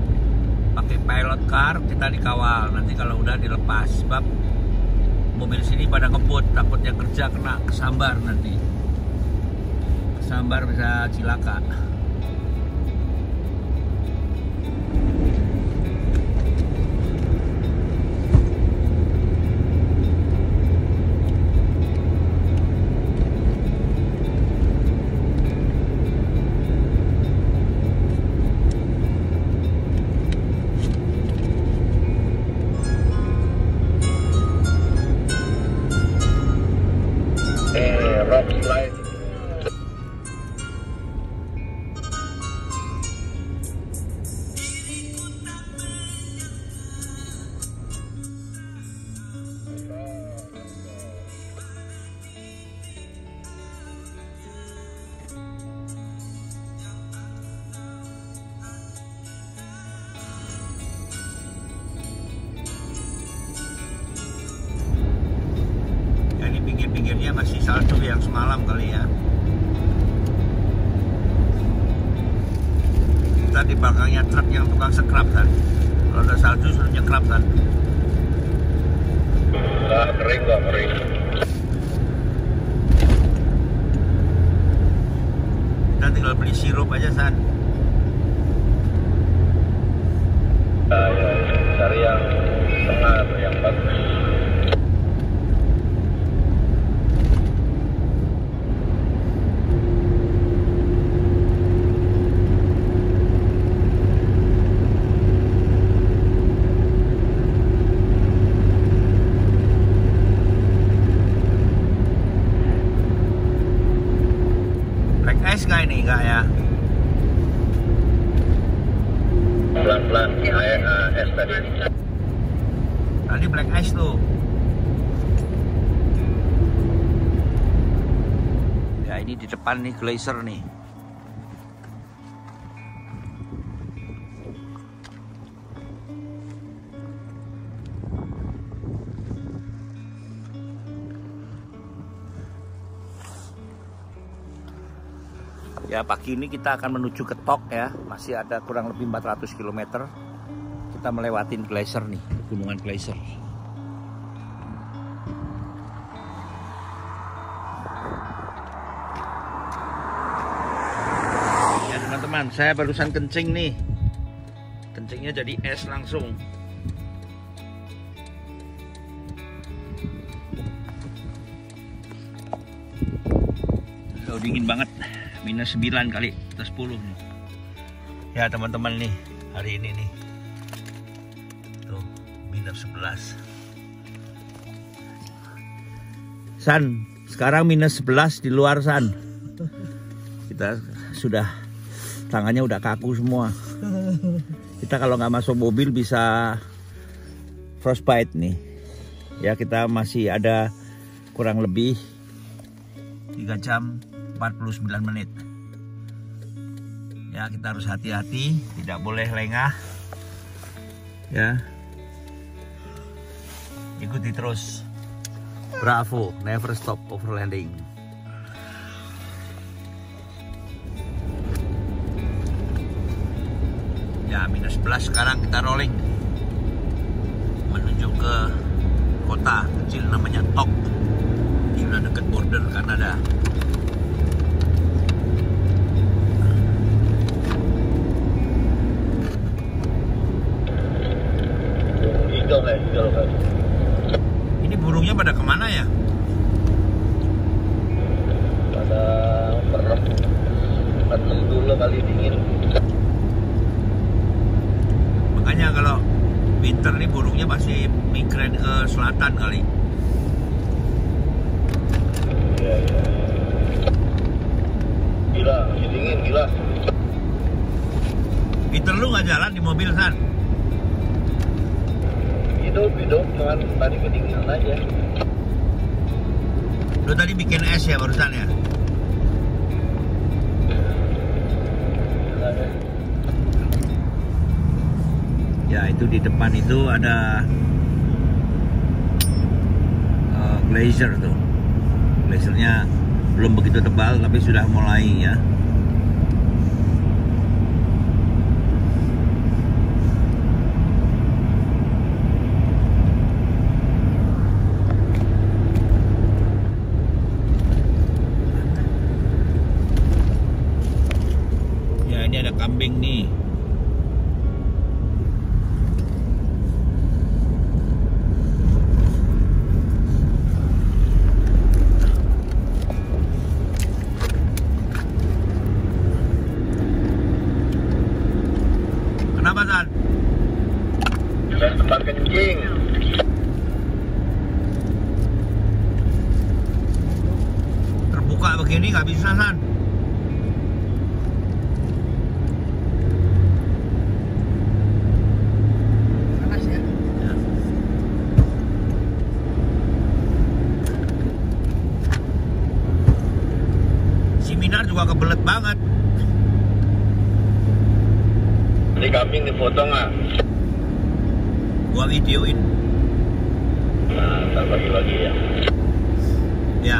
pakai pilot car, kita dikawal. Nanti kalau udah dilepas. Sebab mobil sini pada ngebut, takutnya kerja kena kesambar nanti. Kesambar bisa cilaka. Rock slide. Ini pinggir-pinggirnya masih salju yang semalam kali ya. Kita di belakangnya truk yang tukang sekrap, San. Kalau ada salju suruh nyekrap, San. Nggak kering. Kita tinggal beli sirup aja, San. Ya. Cari yang tengah atau yang bagus. Black ice nggak ini? Nggak ya? Pelan-pelan, es tadi. Tadi black ice tuh. Ya ini di depan nih glacier nih. Ya pagi ini kita akan menuju ke Tok ya. Masih ada kurang lebih 400 km. Kita melewatin glacier nih, gunungan glacier. Ya teman-teman, saya barusan kencing nih. Kencingnya jadi es langsung. Udah dingin banget. Minus 9 kali atas 10 nih. Ya teman-teman nih, hari ini nih. Tuh, minus 11. San, sekarang minus 11 di luar, San. Kita sudah, tangannya udah kaku semua. Kita kalau nggak masuk mobil bisa frostbite nih. Ya kita masih ada kurang lebih 3 jam 49 menit. Ya kita harus hati-hati, tidak boleh lengah. Ya, ikuti terus. Bravo, never stop overlanding. Ya minus 11 sekarang kita rolling menuju ke kota kecil namanya Tok. Sudah dekat border Kanada. Ini burungnya pada kemana ya? Pada merem dulu kali dingin. Makanya kalau winter nih burungnya masih migran ke selatan kali. Iya. Gila, masih dingin, gila. Peter lu nggak jalan di mobil, San? Hidup, cuman tadi kedinginan aja. Lu tadi bikin es ya barusan ya? Gila, ya. Ya itu di depan itu ada glacier tuh. Glaciernya belum begitu tebal tapi sudah mulai ya. Ya ini ada kambing nih. Kenapa, San? Saya tempat kencing. Terbuka begini nggak bisa, San. Panas ya. Si Minar juga kebelet banget. Ini kambing dipoto nggak? Gua videoin. Nah, ntar bagi-bagi ya. Ya.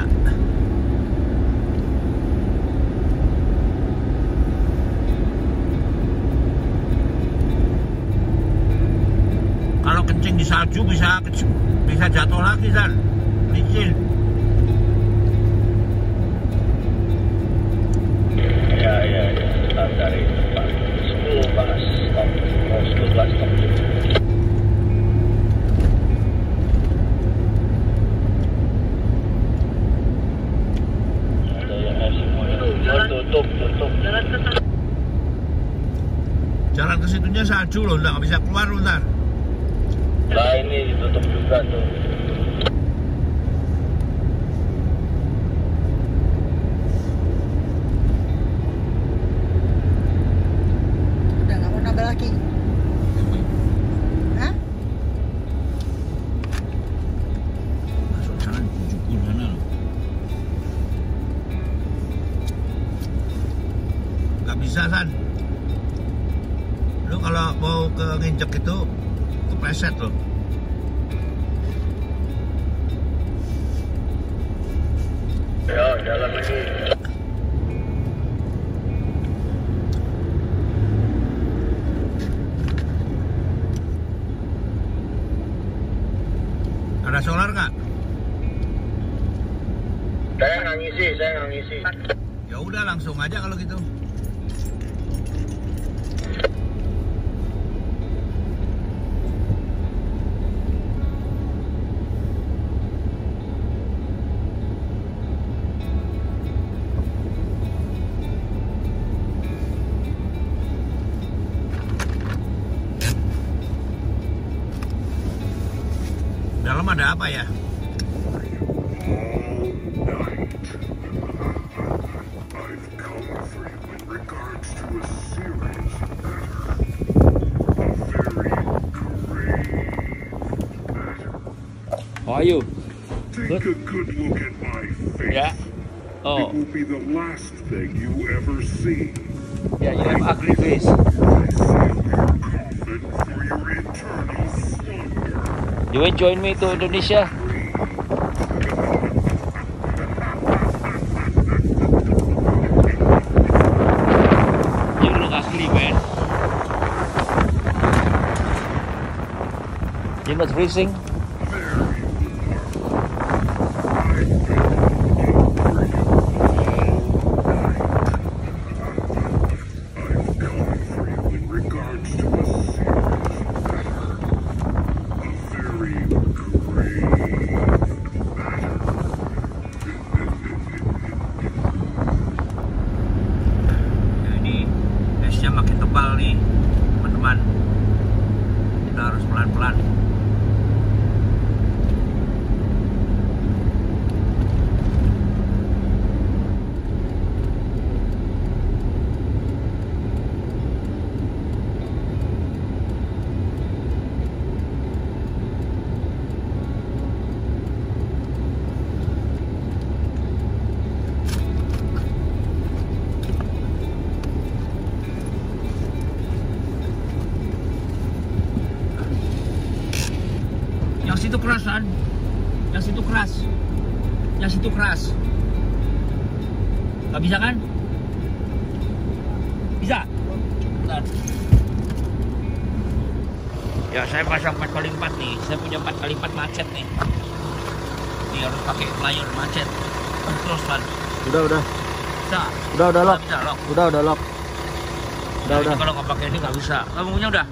Kalau kencing di salju bisa jatuh lagi, San. Licin. Ya. Ntar dari depan. 10 pas stop. Oh, 11 stop. Ada yang es semuanya. Oh, tutup. Jalan ke situnya salju loh, nggak bisa keluar loh, ntar. Nah, ini ditutup juga tuh. Udah nggak mau nambah lagi. Hah? Masuk jalan 70 sana loh. Nggak bisa, San. Lu kalau mau ke nginjek itu kepreset loh. Ya, jalan lagi. Ada solar nggak? Saya nggak ngisi. Ya udah langsung aja kalau gitu. Dalam ada apa ya? How are you? Take a good look at my face. Yeah. Oh, It will be the last thing you ever see. yeah, you have ugly face. I seal your coffin for your eternal slumber. You will join me to Indonesia? You look ugly, man. You're not freezing? Makin tebal nih teman-teman, kita harus pelan-pelan. Yang situ kerasan. Yang situ keras. Yang situ keras. Gak bisa kan? Bisa? Bentar. Ya saya pasang 4x4 nih. Saya punya 4x4 macet nih. Ini harus pakai layar macet. Terus kan? Udah. Bisa? Udah lock. Bisa lock. Udah lock. Udah. Kalau nggak pakai ini nggak bisa. Kamu punya udah?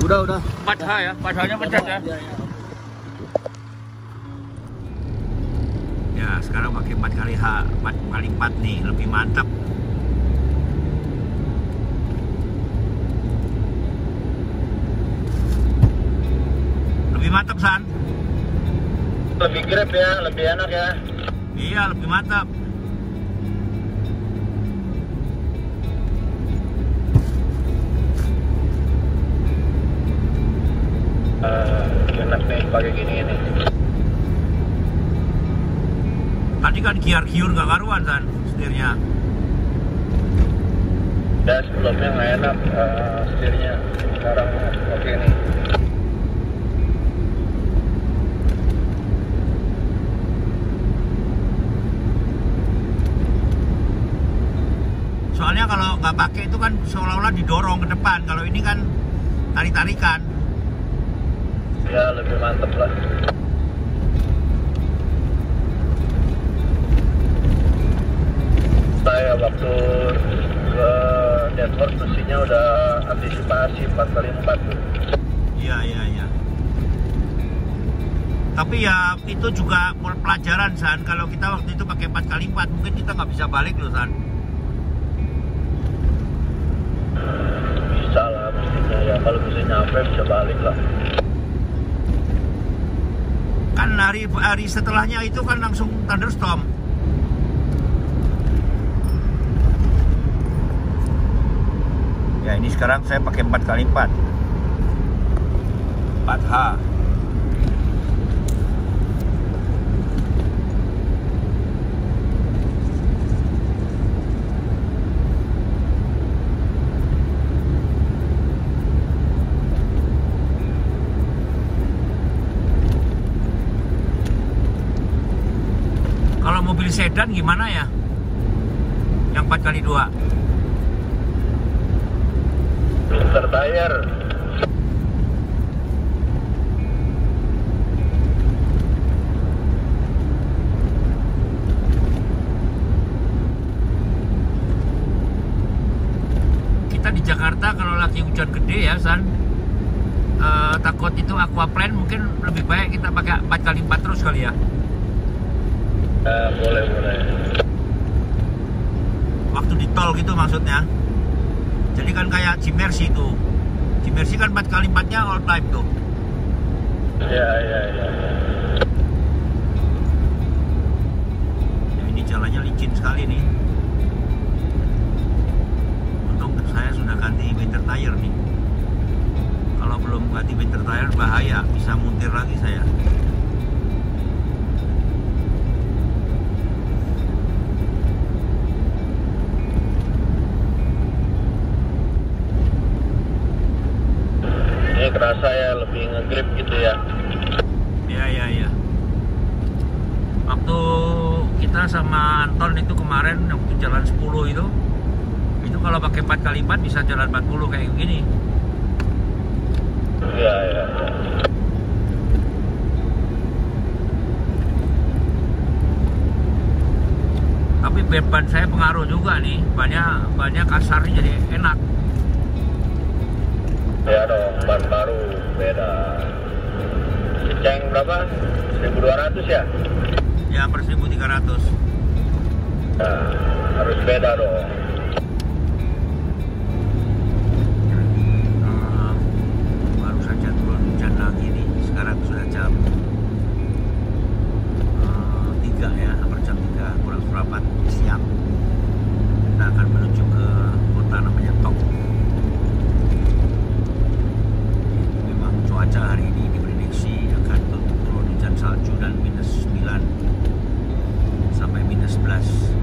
Udah. 4H ya? 4H-nya pencet ya? Ya sekarang pakai 4x4 nih, lebih mantap. Lebih mantap San? Lebih grab ya, lebih enak ya. Iya lebih mantap. Enak nih pakai gini nih. Tadi kan giur nggak karuan San setirnya. Ya sebelumnya nggak enak setirnya. Sekarang oke nih. Soalnya kalau nggak pakai itu kan seolah-olah didorong ke depan. Kalau ini kan tarik-tarikan. Ya lebih mantep lah. Saya waktu ke Dead Horse mesinnya udah antisipasi 4x4 tuh. Iya. Tapi ya itu juga pelajaran San. Kalau kita waktu itu pakai 4x4 mungkin kita nggak bisa balik loh San. Bisa lah mestinya ya, kalau bisa nyampe bisa balik lah. Kan hari setelahnya itu kan langsung thunderstorm. Ya ini sekarang saya pakai 4x4 4H. Kalau mobil sedan gimana ya? Yang 4x2? Winter tire. Kita di Jakarta kalau lagi hujan gede ya San, takut itu aquaplane, mungkin lebih baik kita pakai 4x4 terus kali ya. Boleh. Waktu di tol gitu maksudnya. Jadi kan kayak G-Mercy itu. G-Mercy kan 4x4-nya all time tuh. Iya. Ya, ini jalannya licin sekali nih. Untung saya sudah ganti winter tire nih. Kalau belum ganti winter tire bahaya, bisa muntir lagi saya. Ini kerasa ya lebih nge-grip gitu ya. Iya. Waktu kita sama Anton itu kemarin waktu jalan 10 itu kalau pakai 4x4 bisa jalan 40 kayak gini. Iya. Tapi ban saya pengaruh juga nih, banyak kasarnya jadi enak. Ya dong, ban baru beda. Ceng berapa? 1.200 ya? Ya per 1.300. Nah, harus beda dong. Baru saja turun hujan lagi nih. Sekarang sudah jam 3 ya, hampir jam 3 kurang seperempat siang. Kita akan menuju ke kota namanya Tok. Memang cuaca hari ini diprediksi akan turun hujan salju dan -9 sampai -11.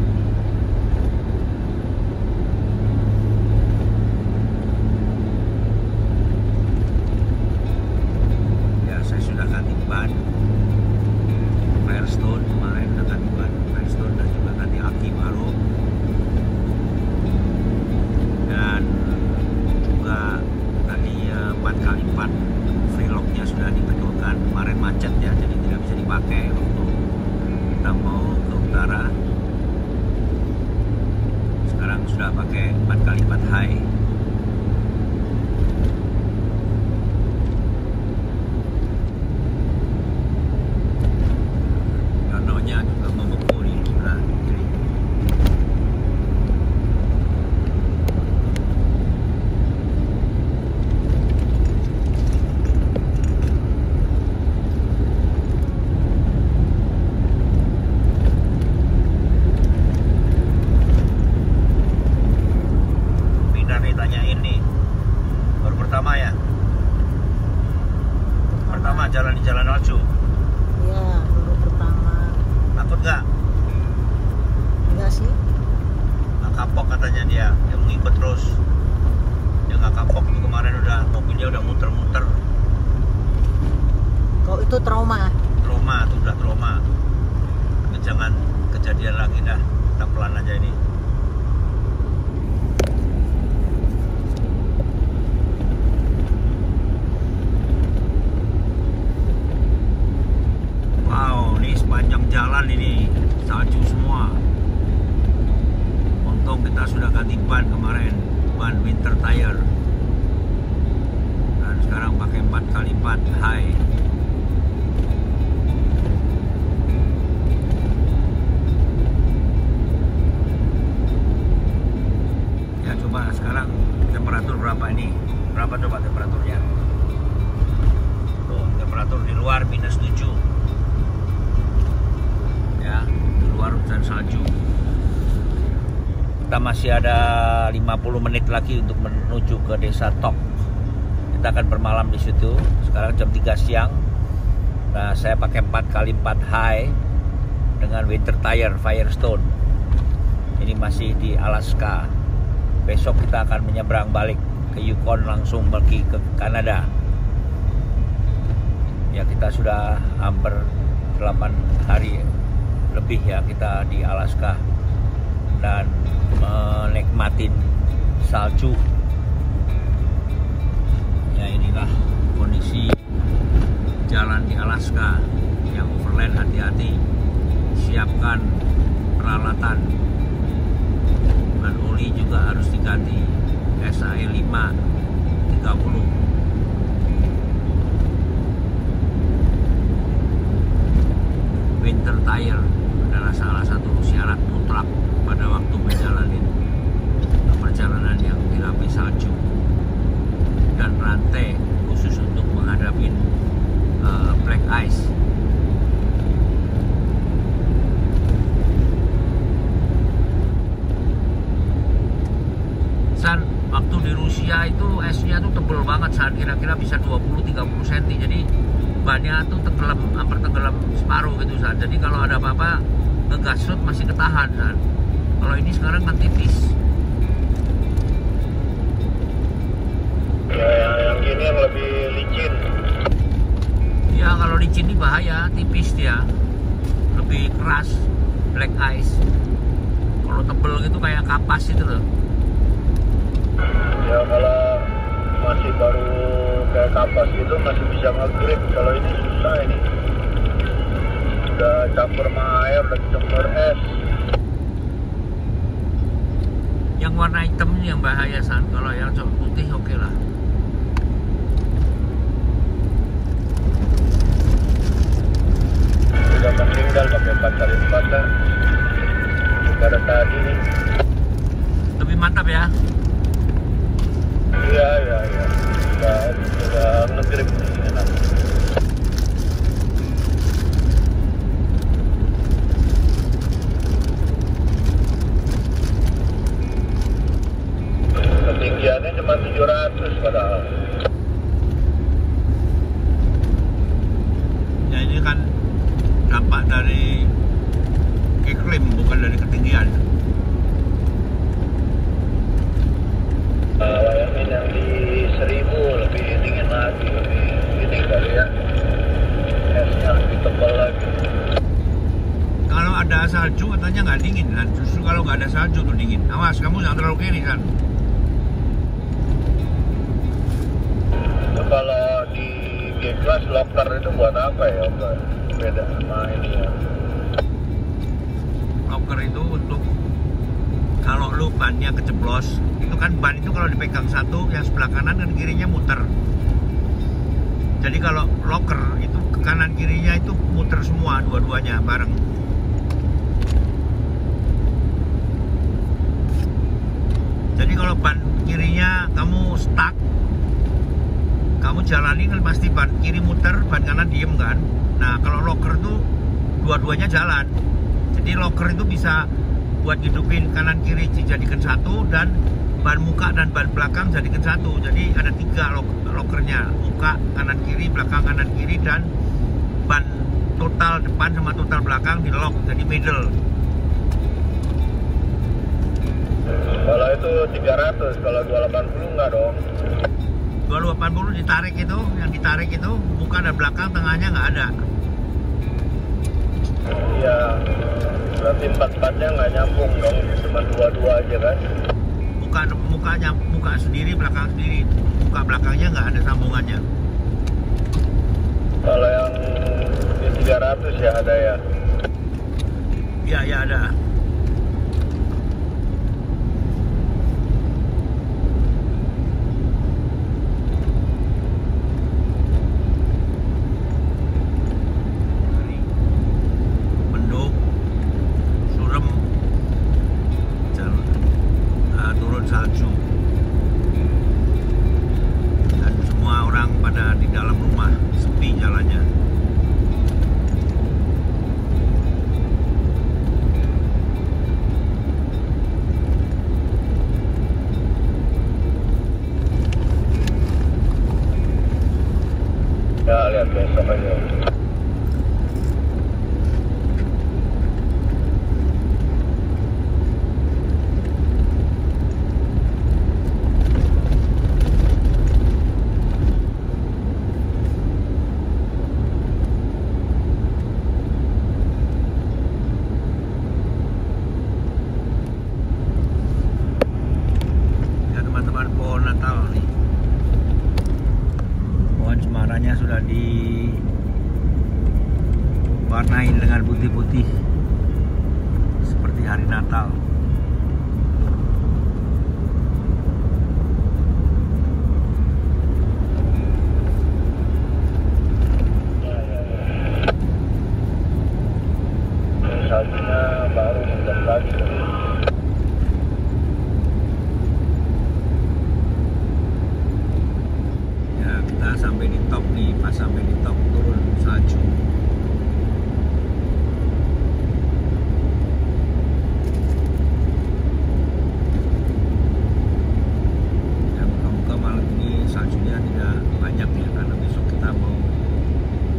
4x4 high. Danaunya juga membeku di sebelah kiri. Tanyain nih, baru pertama ya? Pertama jalan di Jalan Salju. Iya, baru pertama. Takut nggak? Enggak sih. Nggak kapok katanya dia mau ngikut terus. Dia nggak kapok, kemarin udah mobilnya udah muter-muter. Kok itu trauma? Trauma, itu udah trauma. Jangan kejadian lagi dah, kita pelan aja ini. Sepanjang jalan ini salju semua. Untung kita sudah ganti ban kemarin, ban winter tire, dan sekarang pakai 4x4 high. Ya coba sekarang temperatur berapa ini? Berapa coba temperaturnya? Tuh, temperatur di luar -7. Ya, di luar hujan salju. Kita masih ada 50 menit lagi untuk menuju ke Desa Tok. Kita akan bermalam di situ. Sekarang jam 3 siang. Nah, saya pakai 4x4 high dengan winter tire Firestone. Ini masih di Alaska. Besok kita akan menyeberang balik ke Yukon, langsung pergi ke Kanada. Ya, kita sudah hampir 8 hari lebih ya kita di Alaska dan menikmatin salju. Ya, inilah kondisi jalan di Alaska. Yang overland hati-hati, siapkan peralatan, dan oli juga harus diganti SAE 530. Winter tire adalah salah satu syarat mutlak pada waktu menjalani perjalanan yang dilapis salju, dan rantai khusus untuk menghadapi black ice. San, waktu di Rusia itu esnya tuh tebel banget, San, kira-kira bisa 20-30 cm. Jadi bannya tuh tenggelam, hampir tenggelam separuh gitu, San. Jadi kalau ada apa-apa ngegasut masih ketahan, San. Kalau ini sekarang kan tipis. Ya, yang ini yang lebih licin. Ya, kalau licin ini bahaya, tipis dia. Lebih keras, black ice. Kalau tebel gitu kayak kapas itu loh. Ya, kalau masih baru kayak kapas gitu masih bisa nge-grip. Kalau ini susah ini. Udah campur sama air, udah campur es. Yang warna hitam ini yang bahaya, San. Kalau yang putih oke lah. Udah meninggal pakai 4x4 kan. Pada tadi nih. Lebih mantap ya. Iya. Udah nge-grip nih, enak. Ketinggiannya cuma 700 padahal. Ya, ini kan dampak dari iklim, bukan dari ketinggian. Bayangin yang di 1000 lebih dingin lagi, lebih ini kali ya, esnya lebih tebal lagi. Kalau ada salju katanya nggak dingin, dan justru kalau nggak ada salju tuh dingin. Awas, kamu jangan terlalu kiri, kan. Kalau di G-Class locker itu buat apa ya? Beda sama ini ya. Locker itu untuk kalau lu bannya keceplos, itu kan ban itu kalau dipegang satu, yang sebelah kanan dan kirinya muter. Jadi kalau loker itu ke kanan kirinya itu muter semua, dua-duanya bareng. Jadi kalau ban kirinya kamu stuck, kamu jalani kan pasti ban kiri muter, ban kanan diem kan. Nah kalau loker tuh dua-duanya jalan. Jadi loker itu bisa buat hidupin kanan kiri dijadikan satu, dan ban muka dan ban belakang jadikan satu. Jadi ada 3 lokernya, muka kanan kiri, belakang kanan kiri, dan ban total depan sama total belakang di lock jadi middle. Kalau itu 300, kalau 280 enggak dong. 280 ditarik itu, yang ditarik itu muka dan belakang, tengahnya nggak ada. Iya, berarti 4-4-nya nggak nyambung dong, cuma 2-2 aja kan. Muka sendiri, belakang sendiri, muka belakangnya nggak ada sambungannya. Kalau yang di 300 ya ada ya? Iya ada. Mendung, surem, turun salju, dan semua orang pada di dalam rumah, sepi jalannya. Ya lihat besok aja. Ya teman-teman, pohon Natal nih, pohon cemarannya sudah diwarnain dengan putih-putih seperti hari Natal. Saljunya baru bentar lagi. Ya kita sampai di top nih, pas sampai di top turun salju. Ya muka-muka malam ini saljunya tidak banyak ya, karena besok kita mau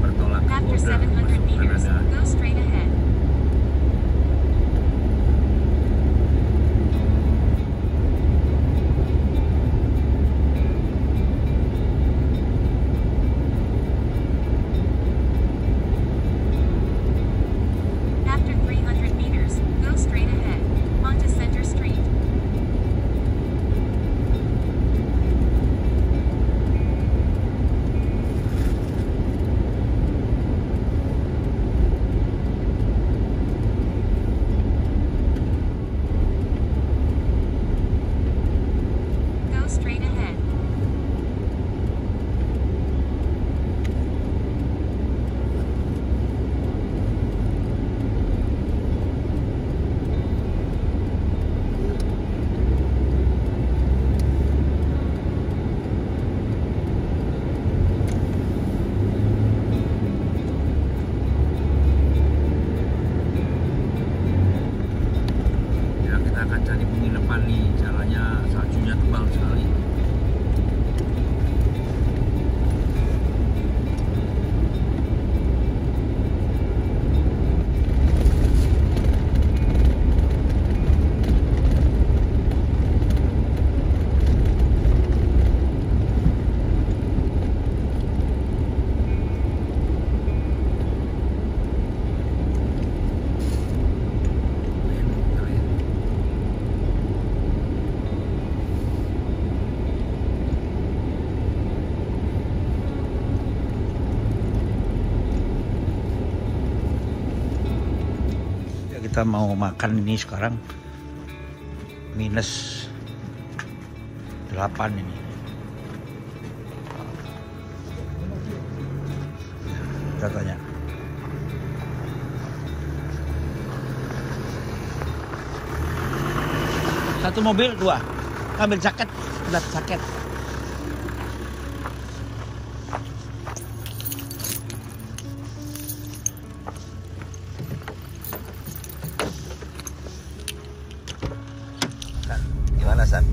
bertolak ke After border 700 masuk meters, Kanada. go straight ahead. After 300 meters, go straight ahead, onto Center Street. Go straight ahead. Ya kita akan cari penginapan nih, jalannya saljunya tebal sekali. Ya kita mau makan ini sekarang. minus 8 ini. Kita tanya. Satu mobil 2. Ambil jaket, udah jaket. Gimana San?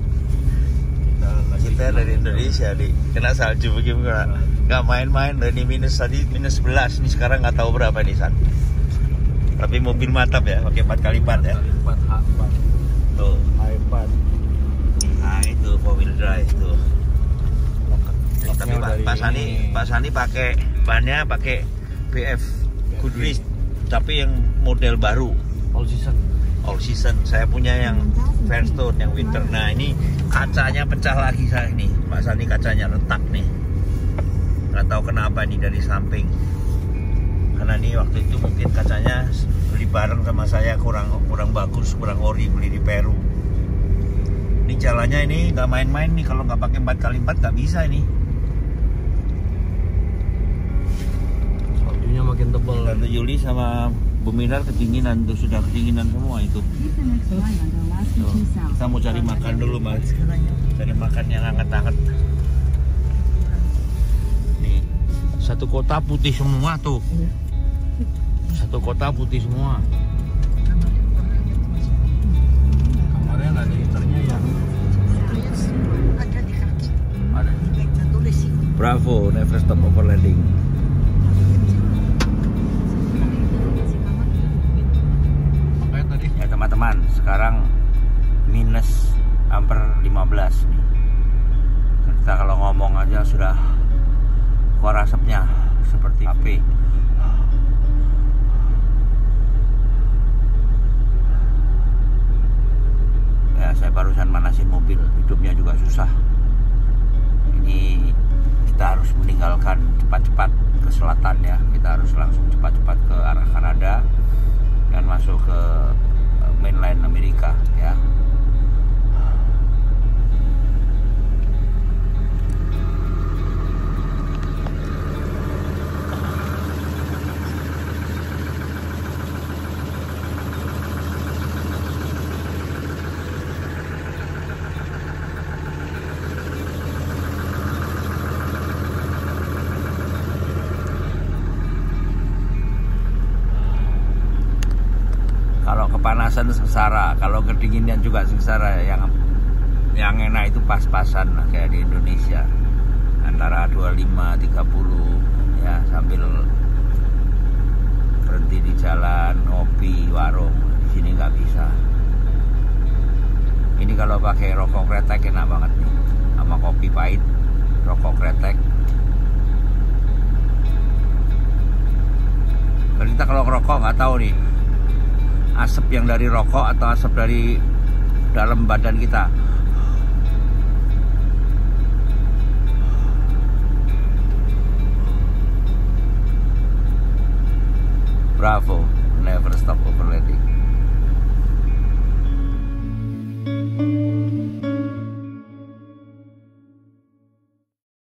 Kita dari Indonesia kena salju bagaimana? Nggak main-main dari minus tadi minus 11 nih sekarang nggak tahu berapa nih San. Tapi mobil mantap ya, pakai 4x4 ya. 4H4. Tuh. i4. Nah itu 4-wheel drive tuh. Tapi Pak Sani pakai bannya pakai BF Goodrich, tapi yang model baru. All season. Saya punya yang Firestone yang winter. Nah ini kacanya pecah lagi saya ini. Pak Sani kacanya retak nih. Nggak tahu kenapa nih dari samping. Karena ini waktu itu mungkin kacanya beli bareng sama saya kurang bagus, kurang ori, beli di Peru. Ini jalannya ini nggak main-main nih, kalau nggak pakai 4x4 nggak bisa ini. Saljunya makin tebal. Tante Yuli sama Bu Minar kedinginan tuh, sudah kedinginan semua itu. Tuh, kita mau cari makan dulu Mas. Cari makan yang hangat-hangat. Nih, satu kota putih semua tuh. Satu kota putih semua. Kamarnya nggak ada heaternya ya. Ada di kaki. Ada. Kita tulis sih. Bravo, never stop overlanding. Makanya tadi Ya teman-teman, sekarang minus hampir 15 nih. Kita kalau ngomong aja sudah keluar asapnya seperti api. Ya saya barusan manasin mobil, hidupnya juga susah. Ini kita harus meninggalkan cepat-cepat ke selatan ya. Kita harus langsung cepat-cepat ke arah Kanada dan masuk ke mainland Amerika ya. Kalau kepanasan sengsara, kalau kedinginan juga sengsara. Yang enak itu pas-pasan kayak di Indonesia, antara 25-30 ya, sambil berhenti di jalan, ngopi, warung. Di sini nggak bisa. Ini kalau pakai rokok kretek enak banget nih, sama kopi pahit, rokok kretek. Dan kita kalau ngerokok nggak tahu nih, asap yang dari rokok atau asap dari dalam badan kita. Bravo, never stop overlanding.